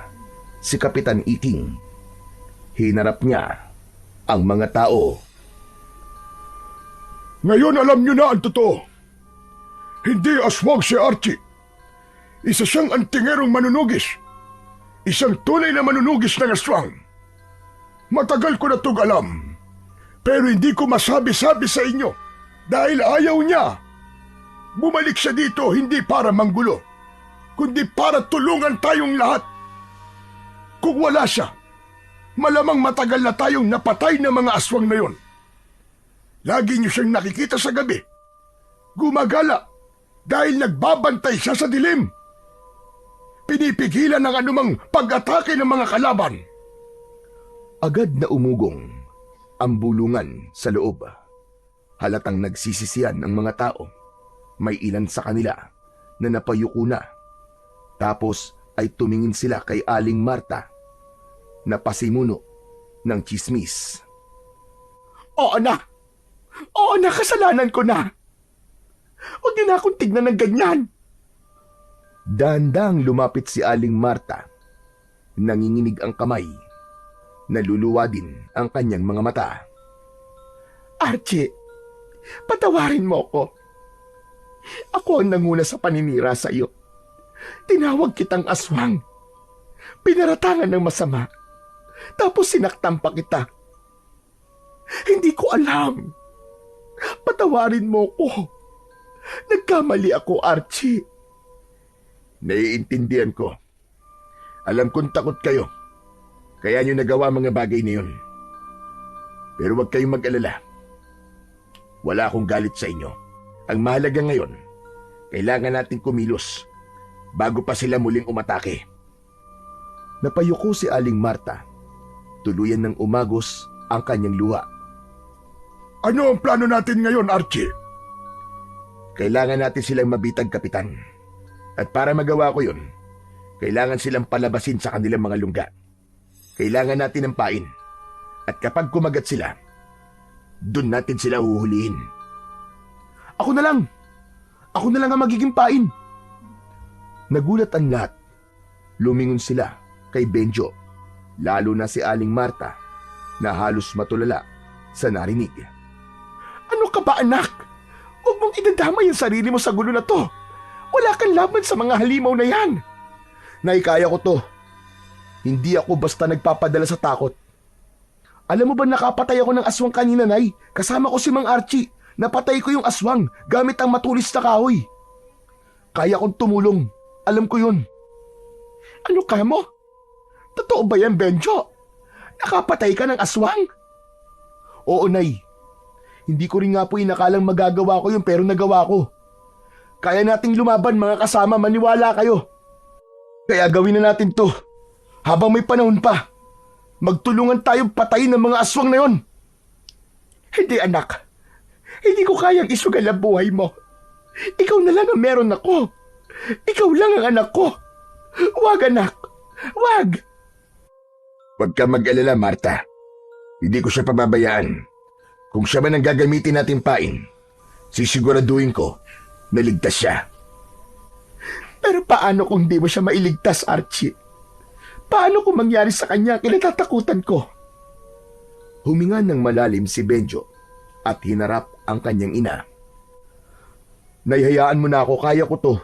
si Kapitan Iking. Hinarap niya ang mga tao. Ngayon alam niyo na ang totoo. Hindi aswang si Archie. Isa siyang antingerong manunugis. Isang tunay na manunugis ng aswang. Matagal ko na itong alam. Pero hindi ko masabi-sabi sa inyo dahil ayaw niya. Bumalik siya dito hindi para manggulo, kundi para tulungan tayong lahat. Kung wala siya, Malamang matagal na tayong napatay ng mga aswang na yon. Lagi niyo siyang nakikita sa gabi. Gumagala dahil nagbabantay siya sa dilim. Pinipigilan ng anumang pag-atake ng mga kalaban. Agad na umugong ang bulungan sa loob. Halatang nagsisisiyan ang mga tao. May ilan sa kanila na napayuko na. Tapos ay tumingin sila kay Aling Marta na pasimuno ng tsismis. Oo na! Oo na, kasalanan ko na! Huwag niyo na akong tignan ng ganyan! Dahan-dahang lumapit si Aling Marta. Nanginginig ang kamay. Naluluwa din ang kanyang mga mata. Archie, patawarin mo ako. Ako ang nanguna sa paninira sa iyo. Tinawag kitang aswang. Pinaratangan ng masama. Tapos sinaktan pa kita. Hindi ko alam. Patawarin mo ko. Nagkamali ako, Archie. Naiintindihan ko. Alam kong takot kayo. Kaya nyo nagawa mga bagay na yun. Pero huwag kayong mag-alala. Wala akong galit sa inyo. Ang mahalaga ngayon, kailangan nating kumilos bago pa sila muling umatake. Napayuko si Aling Marta. Tuluyan ng umagos ang kanyang luha. Ano ang plano natin ngayon, Archie? Kailangan natin silang mabitag, Kapitan. At para magawa ko yun, kailangan silang palabasin sa kanilang mga lungga. Kailangan natin ng pain. At kapag kumagat sila, dun natin sila huhulihin. Ako na lang! Ako na lang ang magiging pain! Nagulat ang lahat. Lumingon sila kay Benjo, lalo na si Aling Marta, na halos matulala sa narinig. Ano ka ba, anak? Huwag mong idadamay ang sarili mo sa gulo na to. Wala kang laban sa mga halimaw na yan. Nay, kaya ko to. Hindi ako basta nagpapadala sa takot. Alam mo ba nakapatay ako ng aswang kanina, Nay? Kasama ko si Mang Archie. Napatay ko yung aswang gamit ang matulis na kahoy. Kaya kong tumulong. Alam ko yun. Ano ka mo? Totoo ba yan, Benjo? Nakapatay ka ng aswang? Oo, Nay. Hindi ko rin nga po inakalang magagawa ko yun pero nagawa ko. Kaya nating lumaban, mga kasama, maniwala kayo. Kaya gawin na natin to. Habang may panahon pa. Magtulungan tayong patayin ng mga aswang na yon. Hindi, anak. Hindi ko kayang isugal ang buhay mo. Ikaw na lang ang meron ako. Ikaw lang ang anak ko. Wag, anak. Wag. Huwag ka mag-alala, Marta. Hindi ko siya pababayaan. Kung siya man ang gagamitin natin pain, sisiguraduhin ko na ligtas siya. Pero paano kung di mo siya mailigtas, Archie? Paano kung mangyari sa kanya kinatatakutan ko? Huminga ng malalim si Benjo at hinarap ang kanyang ina. Nahihayaan mo na ako, kaya ko to.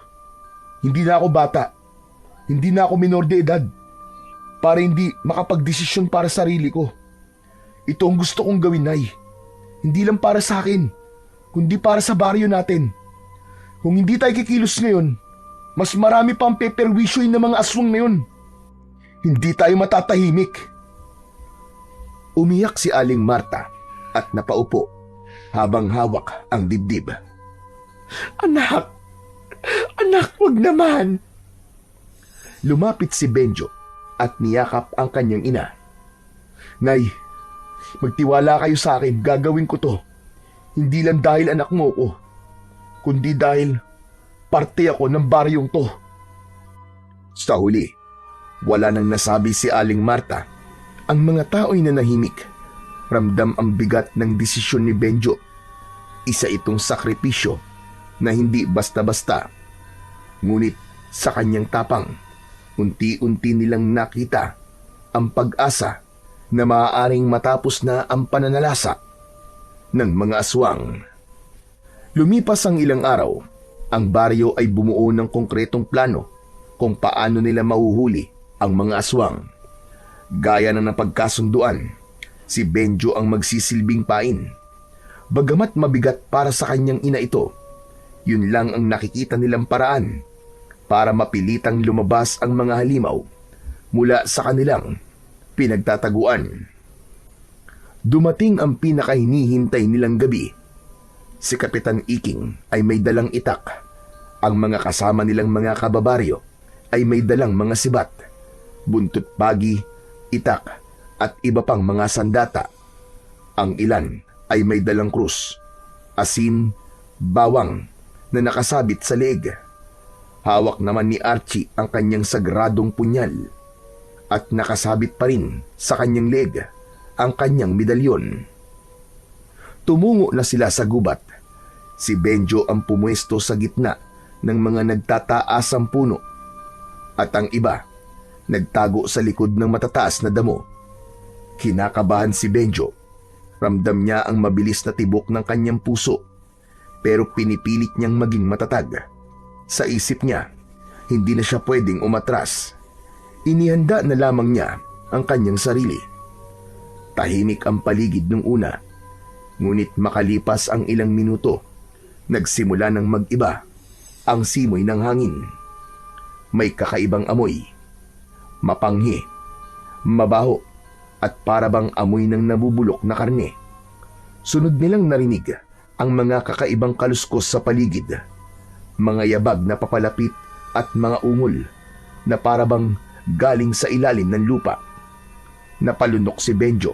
Hindi na ako bata. Hindi na ako minor de edad. Para hindi makapagdesisyon para sa sarili ko. Ito ang gusto kong gawin, Nay. Hindi lang para sa akin, kundi para sa baryo natin. Kung hindi tayo kikilos ngayon, mas marami pa ang peperwisyoin ng mga aswang na yun. Hindi tayo matatahimik. Umiyak si Aling Marta at napaupo habang hawak ang dibdib. Anak! Anak, wag naman! Lumapit si Benjo at niyakap ang kanyang ina. Nay, magtiwala kayo sa akin, gagawin ko to. Hindi lang dahil anak mo ko, kundi dahil parte ako ng baryong to. Sa huli, wala nang nasabi si Aling Marta. Ang mga tao'y nanahimik. Ramdam ang bigat ng desisyon ni Benjo. Isa itong sakripisyo na hindi basta-basta. Ngunit sa kanyang tapang, unti-unti nilang nakita ang pag-asa na maaaring matapos na ang pananalasa ng mga aswang. Lumipas ang ilang araw, ang baryo ay bumuo ng konkretong plano kung paano nila mahuhuli ang mga aswang. Gaya na napagkasunduan, si Benjo ang magsisilbing pain. Bagamat mabigat para sa kanyang ina ito, yun lang ang nakikita nilang paraan para mapilitang lumabas ang mga halimaw mula sa kanilang pinagtataguan. Dumating ang pinakahinihintay nilang gabi. Si Kapitan Iking ay may dalang itak. Ang mga kasama nilang mga kababaryo ay may dalang mga sibat, buntot pagi, itak at iba pang mga sandata. Ang ilan ay may dalang krus, asin, bawang na nakasabit sa leeg. Hawak naman ni Archie ang kanyang sagradong punyal at nakasabit pa rin sa kanyang leeg ang kanyang medalyon. Tumungo na sila sa gubat. Si Benjo ang pumuesto sa gitna ng mga nagtataasang puno at ang iba nagtago sa likod ng matataas na damo. Kinakabahan si Benjo. Ramdam niya ang mabilis na tibok ng kanyang puso, pero pinipilit niyang maging matatag. Sa isip niya, hindi na siya pwedeng umatras. Inihanda na lamang niya ang kanyang sarili. Tahimik ang paligid nung una, ngunit makalipas ang ilang minuto, nagsimula ng mag-iba ang simoy ng hangin. May kakaibang amoy, mapanghi, mabaho, at parabang amoy ng nabubulok na karne. Sunod nilang narinig ang mga kakaibang kaluskos sa paligid, mga yabag na papalapit at mga ungol na parabang galing sa ilalim ng lupa. Napalunok si Benjo.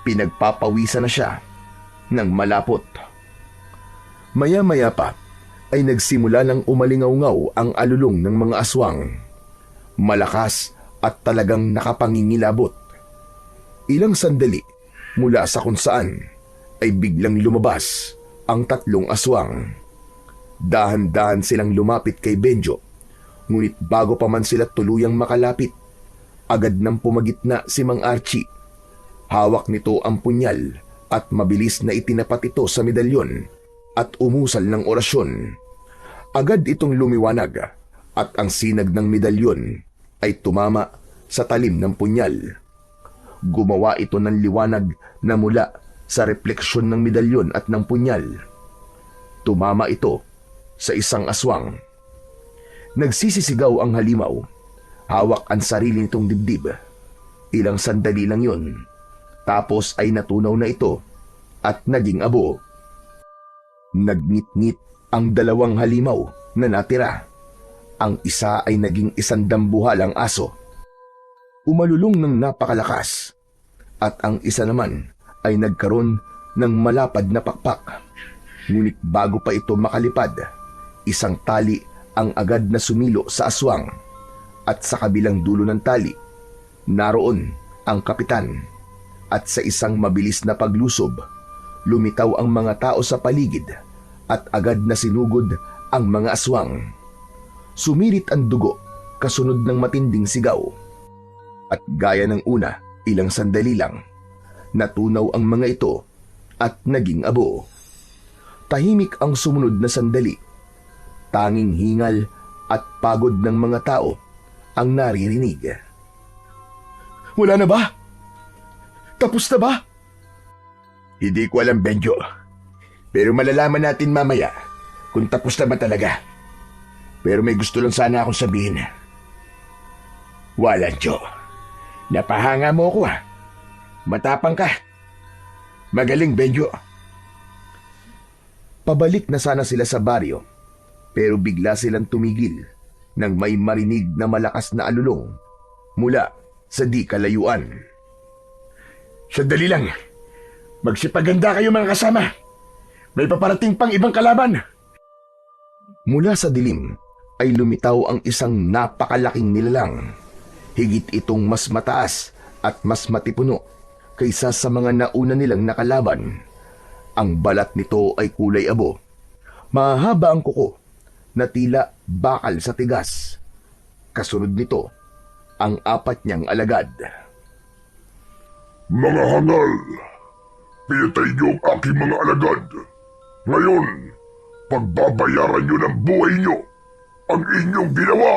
Pinagpapawisan na siya ng malapot. Maya-maya pa ay nagsimula ng umalingaw-ngaw ang alulong ng mga aswang. Malakas at talagang nakapangingilabot. Ilang sandali mula sa kung saan ay biglang lumabas ang tatlong aswang. Dahan-dahan silang lumapit kay Benjo, ngunit bago pa man sila tuluyang makalapit, agad nang pumagitna si Mang Archie. Hawak nito ang punyal at mabilis na itinapat ito sa medalyon at umusal ng orasyon. Agad itong lumiwanag at ang sinag ng medalyon ay tumama sa talim ng punyal. Gumawa ito ng liwanag na mula sa refleksyon ng medalyon at ng punyal. Tumama ito sa isang aswang. Nagsisisigaw ang halimaw. Hawak ang sarili nitong dibdib. Ilang sandali lang yun. Tapos ay natunaw na ito at naging abo. Nagngit-ngit ang dalawang halimaw na natira. Ang isa ay naging isandambuhalang aso. Umalulong ng napakalakas at ang isa naman ay nagkaroon ng malapad na pakpak. Ngunit bago pa ito makalipad, isang tali ang agad na sumilo sa aswang at sa kabilang dulo ng tali, naroon ang kapitan at sa isang mabilis na paglusob, lumitaw ang mga tao sa paligid at agad na sinugod ang mga aswang. Sumirit ang dugo kasunod ng matinding sigaw. At gaya ng una, ilang sandali lang, natunaw ang mga ito at naging abo. Tahimik ang sumunod na sandali. Tanging hingal at pagod ng mga tao ang naririnig. Wala na ba? Tapos na ba? Hindi ko alam, Benjo. Pero malalaman natin mamaya kung tapos na ba talaga. Pero may gusto lang sana akong sabihin. Walancho, napahanga mo ako ha. Matapang ka. Magaling, Benjo. Pabalik na sana sila sa baryo, pero bigla silang tumigil nang may marinig na malakas na alulong mula sa di kalayuan. Sandali lang. Magsipaganda kayo mga kasama. May paparating pang ibang kalaban. Mula sa dilim ay lumitaw ang isang napakalaking nilalang. Higit itong mas mataas at mas matipuno kaysa sa mga nauna nilang nakalaban. Ang balat nito ay kulay abo. Mahaba ang kuko na tila bakal sa tigas. Kasunod nito, ang apat niyang alagad. Mga hangal, pinatay niyo ang aking mga alagad. Ngayon, pagbabayaran niyo ng buhay niyo ang inyong ginawa.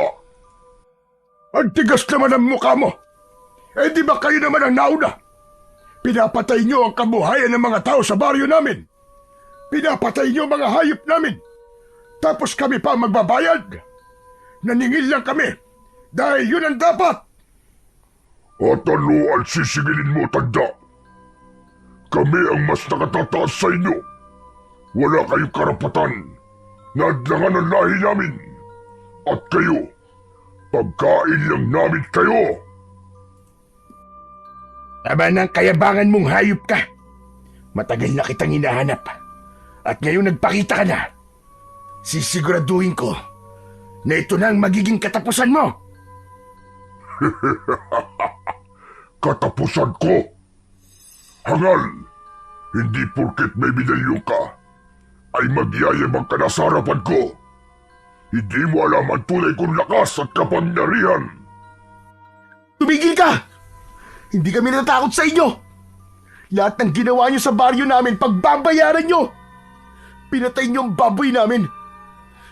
Ang tigas naman ang mukha mo. Eh di ba kayo naman ang nauna? Pinapatay niyo ang kabuhayan ng mga tao sa baryo namin. Pinapatay niyo mga hayop namin. Tapos kami pa magbabayad. Naningil lang kami dahil yun ang dapat. At ano ang sisigilin mo, tanda? Kami ang mas nakatataas sa inyo. Wala kayong karapatan na adlangan ang lahi namin. At kayo, pagkain lang namin kayo. Tama ng kayabangan mong hayop ka. Matagal na kitang hinahanap. At ngayon nagpakita ka na. Sisiguraduhin ko na ito na ang magiging katapusan mo. Katapusan ko? Hangal, hindi porket may medalyon ka, ay magyayabang ka na sa harapan ko. Hindi mo alam ang tunay kong lakas at kapangyarihan. Tumigil ka! Hindi kami natatakot sa inyo! Lahat ng ginawa niyo sa baryo namin, pagbabayaran niyo! Pinatay niyo ang baboy namin!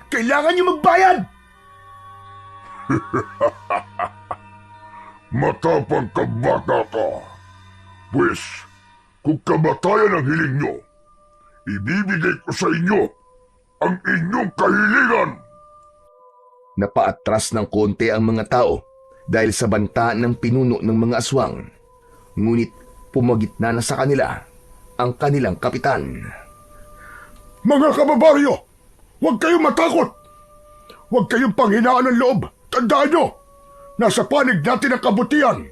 Kailangan niyo magbayad! Matapang ka bata ka. Pues, kung kamatayan ang hiling nyo, ibibigay ko sa inyo ang inyong kahilingan. Napaatras ng konti ang mga tao dahil sa banta ng pinuno ng mga aswang. Ngunit pumagitna na sa kanila ang kanilang kapitan. Mga kababaryo, huwag kayong matakot. Huwag kayong panghinaan ng loob. Tandaan nyo, nasa panig natin ang kabutihan.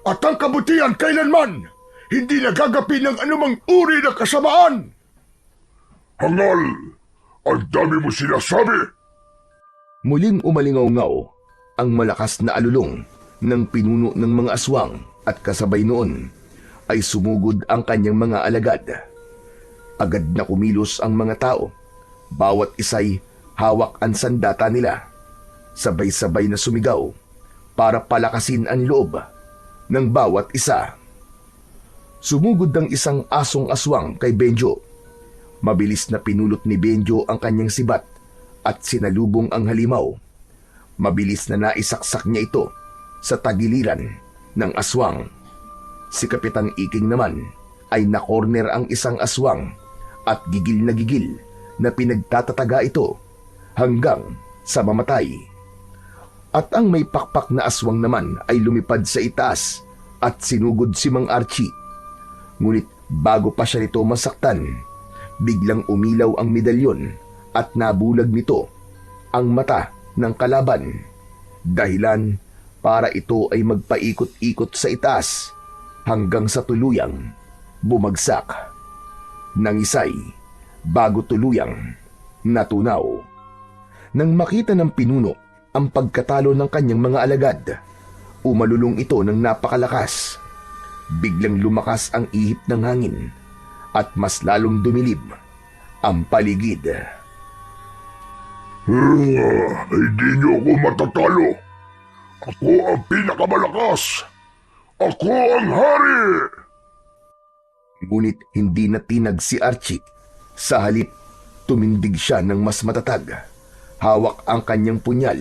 At ang kabutihan kailanman hindi nagagapi ng anumang uri ng kasamaan. Hangal, ang dami mo sinasabi. Muling umalingaw-ngaw ang malakas na alulong ng pinuno ng mga aswang at kasabay noon ay sumugod ang kanyang mga alagad. Agad na kumilos ang mga tao. Bawat isa'y hawak ang sandata nila. Sabay-sabay na sumigaw para palakasin ang loob ng bawat isa. Sumugod ang isang asong aswang kay Benjo. Mabilis na pinulot ni Benjo ang kanyang sibat at sinalubong ang halimaw. Mabilis na naisaksak niya ito sa tagiliran ng aswang. Si Kapitan Iking naman ay nakorner ang isang aswang at gigil na pinagtatataga ito hanggang sa mamatay. At ang may pakpak na aswang naman ay lumipad sa itaas at sinugod si Mang Archie. Ngunit bago pa siya nito masaktan, biglang umilaw ang medalyon at nabulag nito ang mata ng kalaban. Dahilan para ito ay magpaikot-ikot sa itaas hanggang sa tuluyang bumagsak. Nangisay bago tuluyang natunaw. Nang makita ng pinuno ang pagkatalo ng kanyang mga alagad, umalulong ito ng napakalakas. Biglang lumakas ang ihip ng hangin at mas lalong dumilib ang paligid. Hindi niyo ako matatalo. Ako ang pinakamalakas. Ako ang hari. Ngunit hindi natinag si Archie. Sa halip, tumindig siya ng mas matatag. Hawak ang kanyang punyal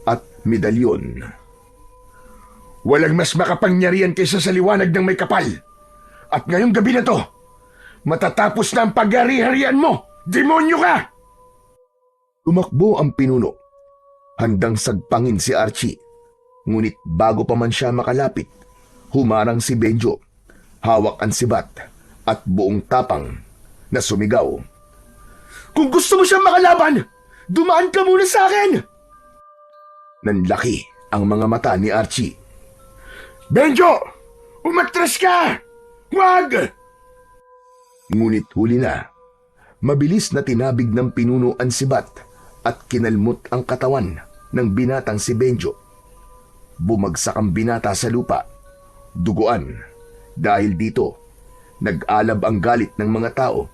at medalyon. Walang mas makapangyarihan kaysa sa liwanag ng may kapal. At ngayong gabi na to, matatapos na ang pag-ari-harian mo! Demonyo ka! Tumakbo ang pinuno. Handang sagpangin si Archie. Ngunit bago pa man siya makalapit, humarang si Benjo. Hawak ang sibat at buong tapang na sumigaw. Kung gusto mo siyang makalaban, dumaan ka muna sa akin! Nanlaki ang mga mata ni Archie. Benjo! Umatras ka! Huwag! Ngunit huli na. Mabilis na tinabig ng pinuno ang sibat at kinalmot ang katawan ng binatang si Benjo. Bumagsak ang binata sa lupa. Duguan. Dahil dito, nag-alab ang galit ng mga tao.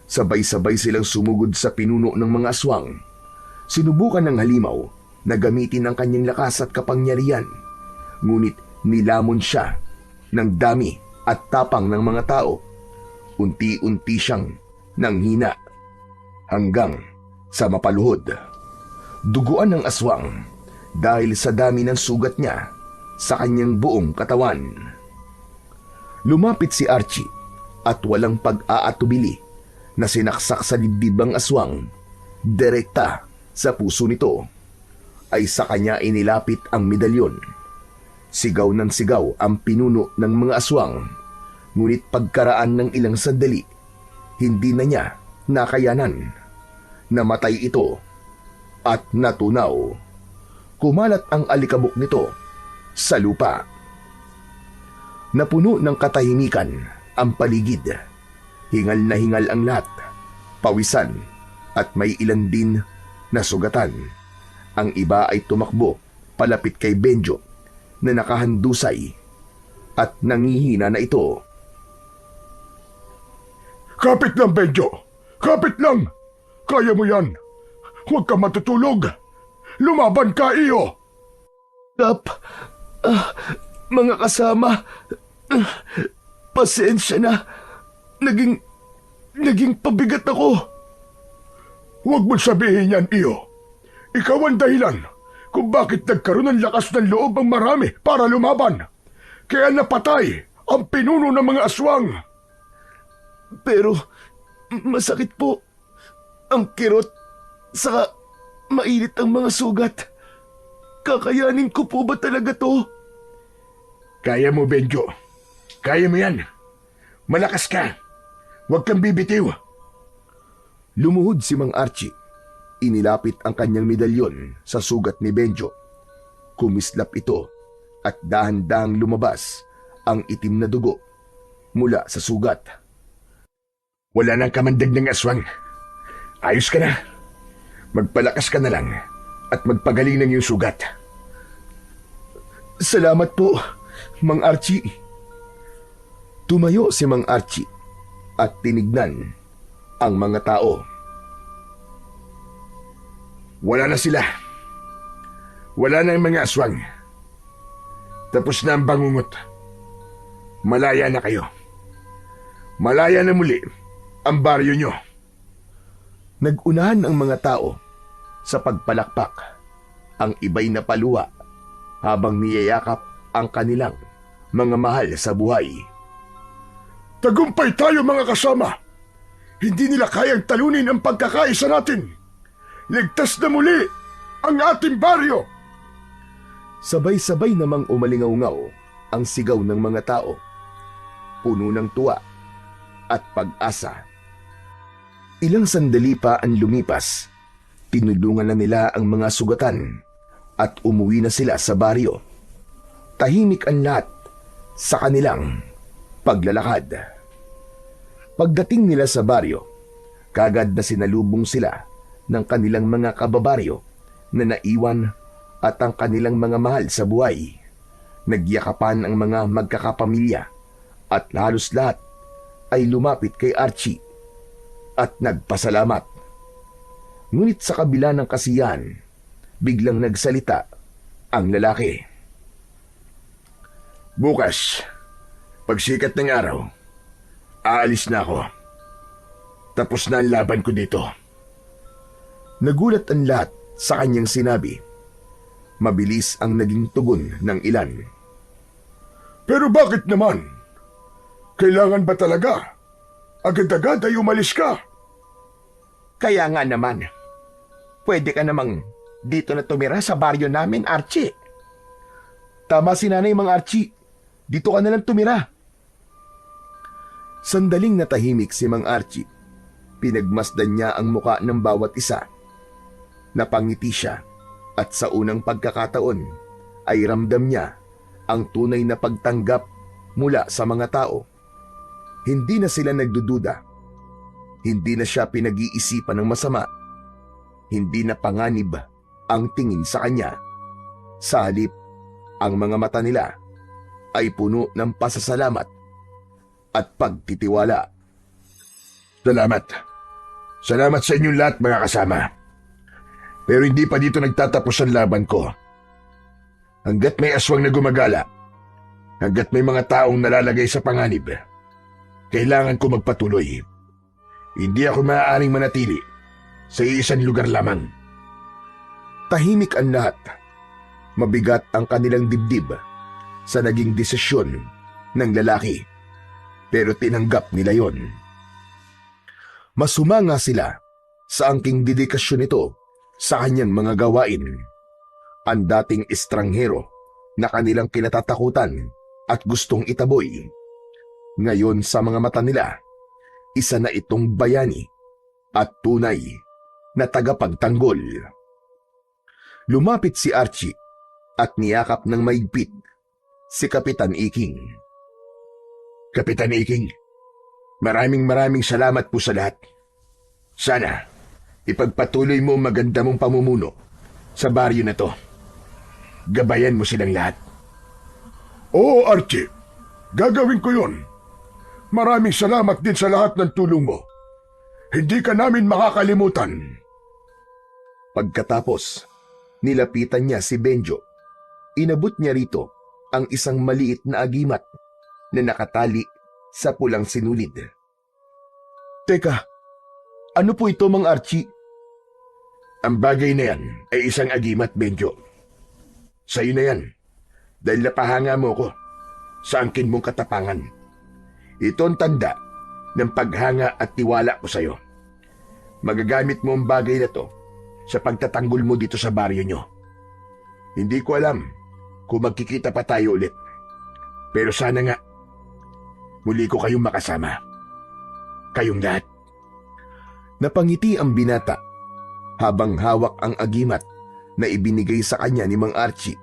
Sabay-sabay silang sumugod sa pinuno ng mga aswang. Sinubukan ng halimaw na gamitin ang kanyang lakas at kapangyarihan. Ngunit nilamon siya ng dami at tapang ng mga tao. Unti-unti siyang nanghina hanggang sa mapaluhod. Duguan ng aswang dahil sa dami ng sugat niya sa kanyang buong katawan. Lumapit si Archie at walang pag-aatubili na sinaksak sa dibdib ang aswang. Direkta sa puso nito ay sa kanya inilapit ang medalyon. Sigaw ng sigaw ang pinuno ng mga aswang, ngunit pagkaraan ng ilang sandali, hindi na niya nakayanan. Namatay ito at natunaw. Kumalat ang alikabok nito sa lupa. Napuno ng katahimikan ang paligid. Hingal na hingal ang lahat, pawisan at may ilan din na sugatan. Ang iba ay tumakbo palapit kay Benjo na nakahandusay at nangihina na ito. Kapit lang, Benjo! Kapit lang! Kaya mo yan! Huwag ka matutulog! Lumaban ka, iyo! Mga kasama, pasensya na. Naging pabigat ako. Huwag mo sabihin yan, iyo. Ikaw ang dahilan kung bakit nagkaroon ng lakas ng loob ang marami para lumaban. Kaya napatay ang pinuno ng mga aswang. Pero masakit po ang kirot, saka mainit ang mga sugat. Kakayanin ko po ba talaga to? Kaya mo, Benjo. Kaya mo yan. Malakas ka. Huwag kang bibitiw. Lumuhod si Mang Archie. Inilapit ang kanyang medalyon sa sugat ni Benjo. Kumislap ito at dahan-dahang lumabas ang itim na dugo mula sa sugat. Wala nang kamandag ng aswang. Ayos ka na. Magpalakas ka na lang at magpagaling ng iyong sugat. Salamat po, Mang Archie. Tumayo si Mang Archie at tinignan ang mga tao. Wala na sila. Wala na ang mga aswang. Tapos na ang bangungot. Malaya na kayo. Malaya na muli ang baryo nyo. Nag-unahan ang mga tao sa pagpalakpak. Ang iba'y napaluwa habang niyayakap ang kanilang mga mahal sa buhay. Tagumpay tayo, mga kasama. Hindi nila kayang talunin ang pagkakaisa natin. Ligtas na muli ang ating baryo. Sabay-sabay namang umalingaw-ngaw ang sigaw ng mga tao. Puno ng tuwa at pag-asa. Ilang sandali pa ang lumipas. Tinulungan na nila ang mga sugatan at umuwi na sila sa baryo. Tahimik ang lahat sa kanilang paglalakad. Pagdating nila sa baryo, kagad na sinalubong sila ng kanilang mga kababaryo na naiwan at ang kanilang mga mahal sa buhay. Nagyakapan ang mga magkakapamilya at halos lahat ay lumapit kay Archie at nagpasalamat. Ngunit sa kabila ng kasiyahan, biglang nagsalita ang lalaki. Bukas, pagsikat ng araw, aalis na ako. Tapos na ang laban ko dito. Nagulat ang lahat sa kanyang sinabi. Mabilis ang naging tugon ng ilan. Pero bakit naman? Kailangan ba talaga? Agad-agad ay umalis ka. Kaya nga naman, pwede ka namang dito na tumira sa baryo namin, Archie. Tama si Nanay, Mang Archie. Dito ka na lang tumira. Sandaling natahimik si Mang Archie. Pinagmasdan niya ang muka ng bawat isa. Napangiti siya at sa unang pagkakataon ay ramdam niya ang tunay na pagtanggap mula sa mga tao. Hindi na sila nagdududa. Hindi na siya pinag-iisipan ng masama. Hindi na panganib ang tingin sa kanya. Sa halip, ang mga mata nila ay puno ng pasasalamat at pagtitiwala. Salamat. Salamat sa inyong lahat, mga kasama. Pero hindi pa dito nagtatapos ang laban ko. Hanggat may aswang na gumagala, hanggat may mga taong nalalagay sa panganib, kailangan ko magpatuloy. Hindi ako maaaring manatili sa isang lugar lamang. Tahimik ang lahat. Mabigat ang kanilang dibdib sa naging desisyon ng lalaki. Pero tinanggap nila yon. Masumanga sila sa angking dedikasyon nito sa kanyang mga gawain. Ang dating estranghero na kanilang kinatatakutan at gustong itaboy. Ngayon sa mga mata nila, isa na itong bayani at tunay na tagapagtanggol. Lumapit si Archie at niyakap ng maigpit si Kapitan Iking. Kapitan Iking, maraming salamat po sa lahat. Sana, ipagpatuloy mo ang maganda mong pamumuno sa baryo na to. Gabayan mo silang lahat. Oo, Archie. Gagawin ko yun. Maraming salamat din sa lahat ng tulong mo. Hindi ka namin makakalimutan. Pagkatapos, nilapitan niya si Benjo. Inabot niya rito ang isang maliit na agimat na nakatali sa pulang sinulid. Teka, ano po ito, Mang Archie? Ang bagay na yan ay isang agimat, Benjo. Sa'yo na yan, dahil napahanga mo ko sa angkin mong katapangan. Ito ang tanda ng paghanga at tiwala ko sa'yo. Magagamit mo ang bagay na to sa pagtatanggol mo dito sa baryo nyo. Hindi ko alam kung magkikita pa tayo ulit. Pero sana nga, muli ko kayong makasama. Kayong lahat. Napangiti ang binata habang hawak ang agimat na ibinigay sa kanya ni Mang Archie.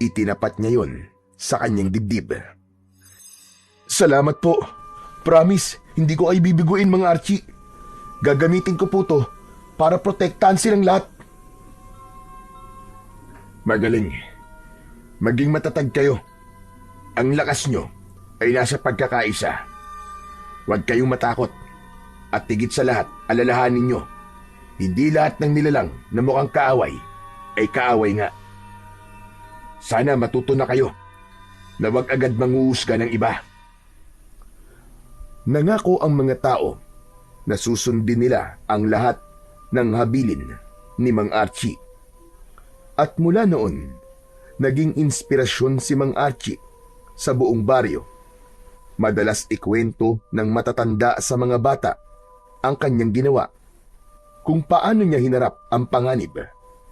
Itinapat niya yon sa kanyang dibdib. Salamat po. Promise, hindi ko ay bibiguin, Mang Archie. Gagamitin ko po to para protektahan silang lahat. Magaling. Maging matatag kayo. Ang lakas nyo ay nasa pagkakaisa. Huwag kayong matakot. At higit sa lahat, alalahanin nyo, hindi lahat ng nilalang na mukhang kaaway ay kaaway nga. Sana matuto na kayo na huwag agad manguhusga ng iba. Nangako ang mga tao na susundin nila ang lahat ng habilin ni Mang Archie. At mula noon, naging inspirasyon si Mang Archie sa buong baryo. Madalas ikwento ng matatanda sa mga bata ang kanyang ginawa, kung paano niya hinarap ang panganib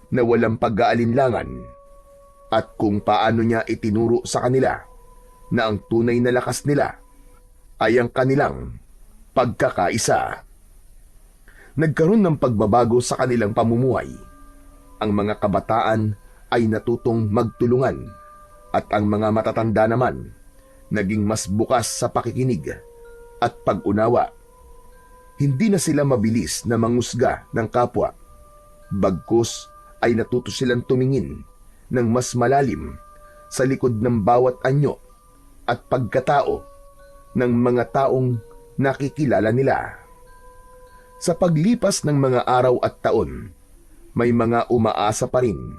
na walang pag-aalinlangan at kung paano niya itinuro sa kanila na ang tunay na lakas nila ay ang kanilang pagkakaisa. Nagkaroon ng pagbabago sa kanilang pamumuhay. Ang mga kabataan ay natutong magtulungan at ang mga matatanda naman naging mas bukas sa pakikinig at pag-unawa. Hindi na sila mabilis na mangusga ng kapwa. Bagkus ay natuto silang tumingin ng mas malalim sa likod ng bawat anyo at pagkatao ng mga taong nakikilala nila. Sa paglipas ng mga araw at taon, may mga umaasa pa rin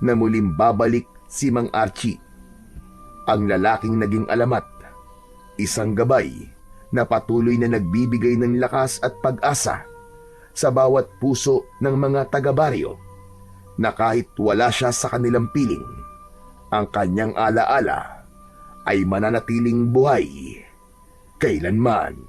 na muling babalik si Mang Archie. Ang lalaking naging alamat, isang gabay na patuloy na nagbibigay ng lakas at pag-asa sa bawat puso ng mga taga-baryo na kahit wala siya sa kanilang piling, ang kanyang alaala ay mananatiling buhay kailanman.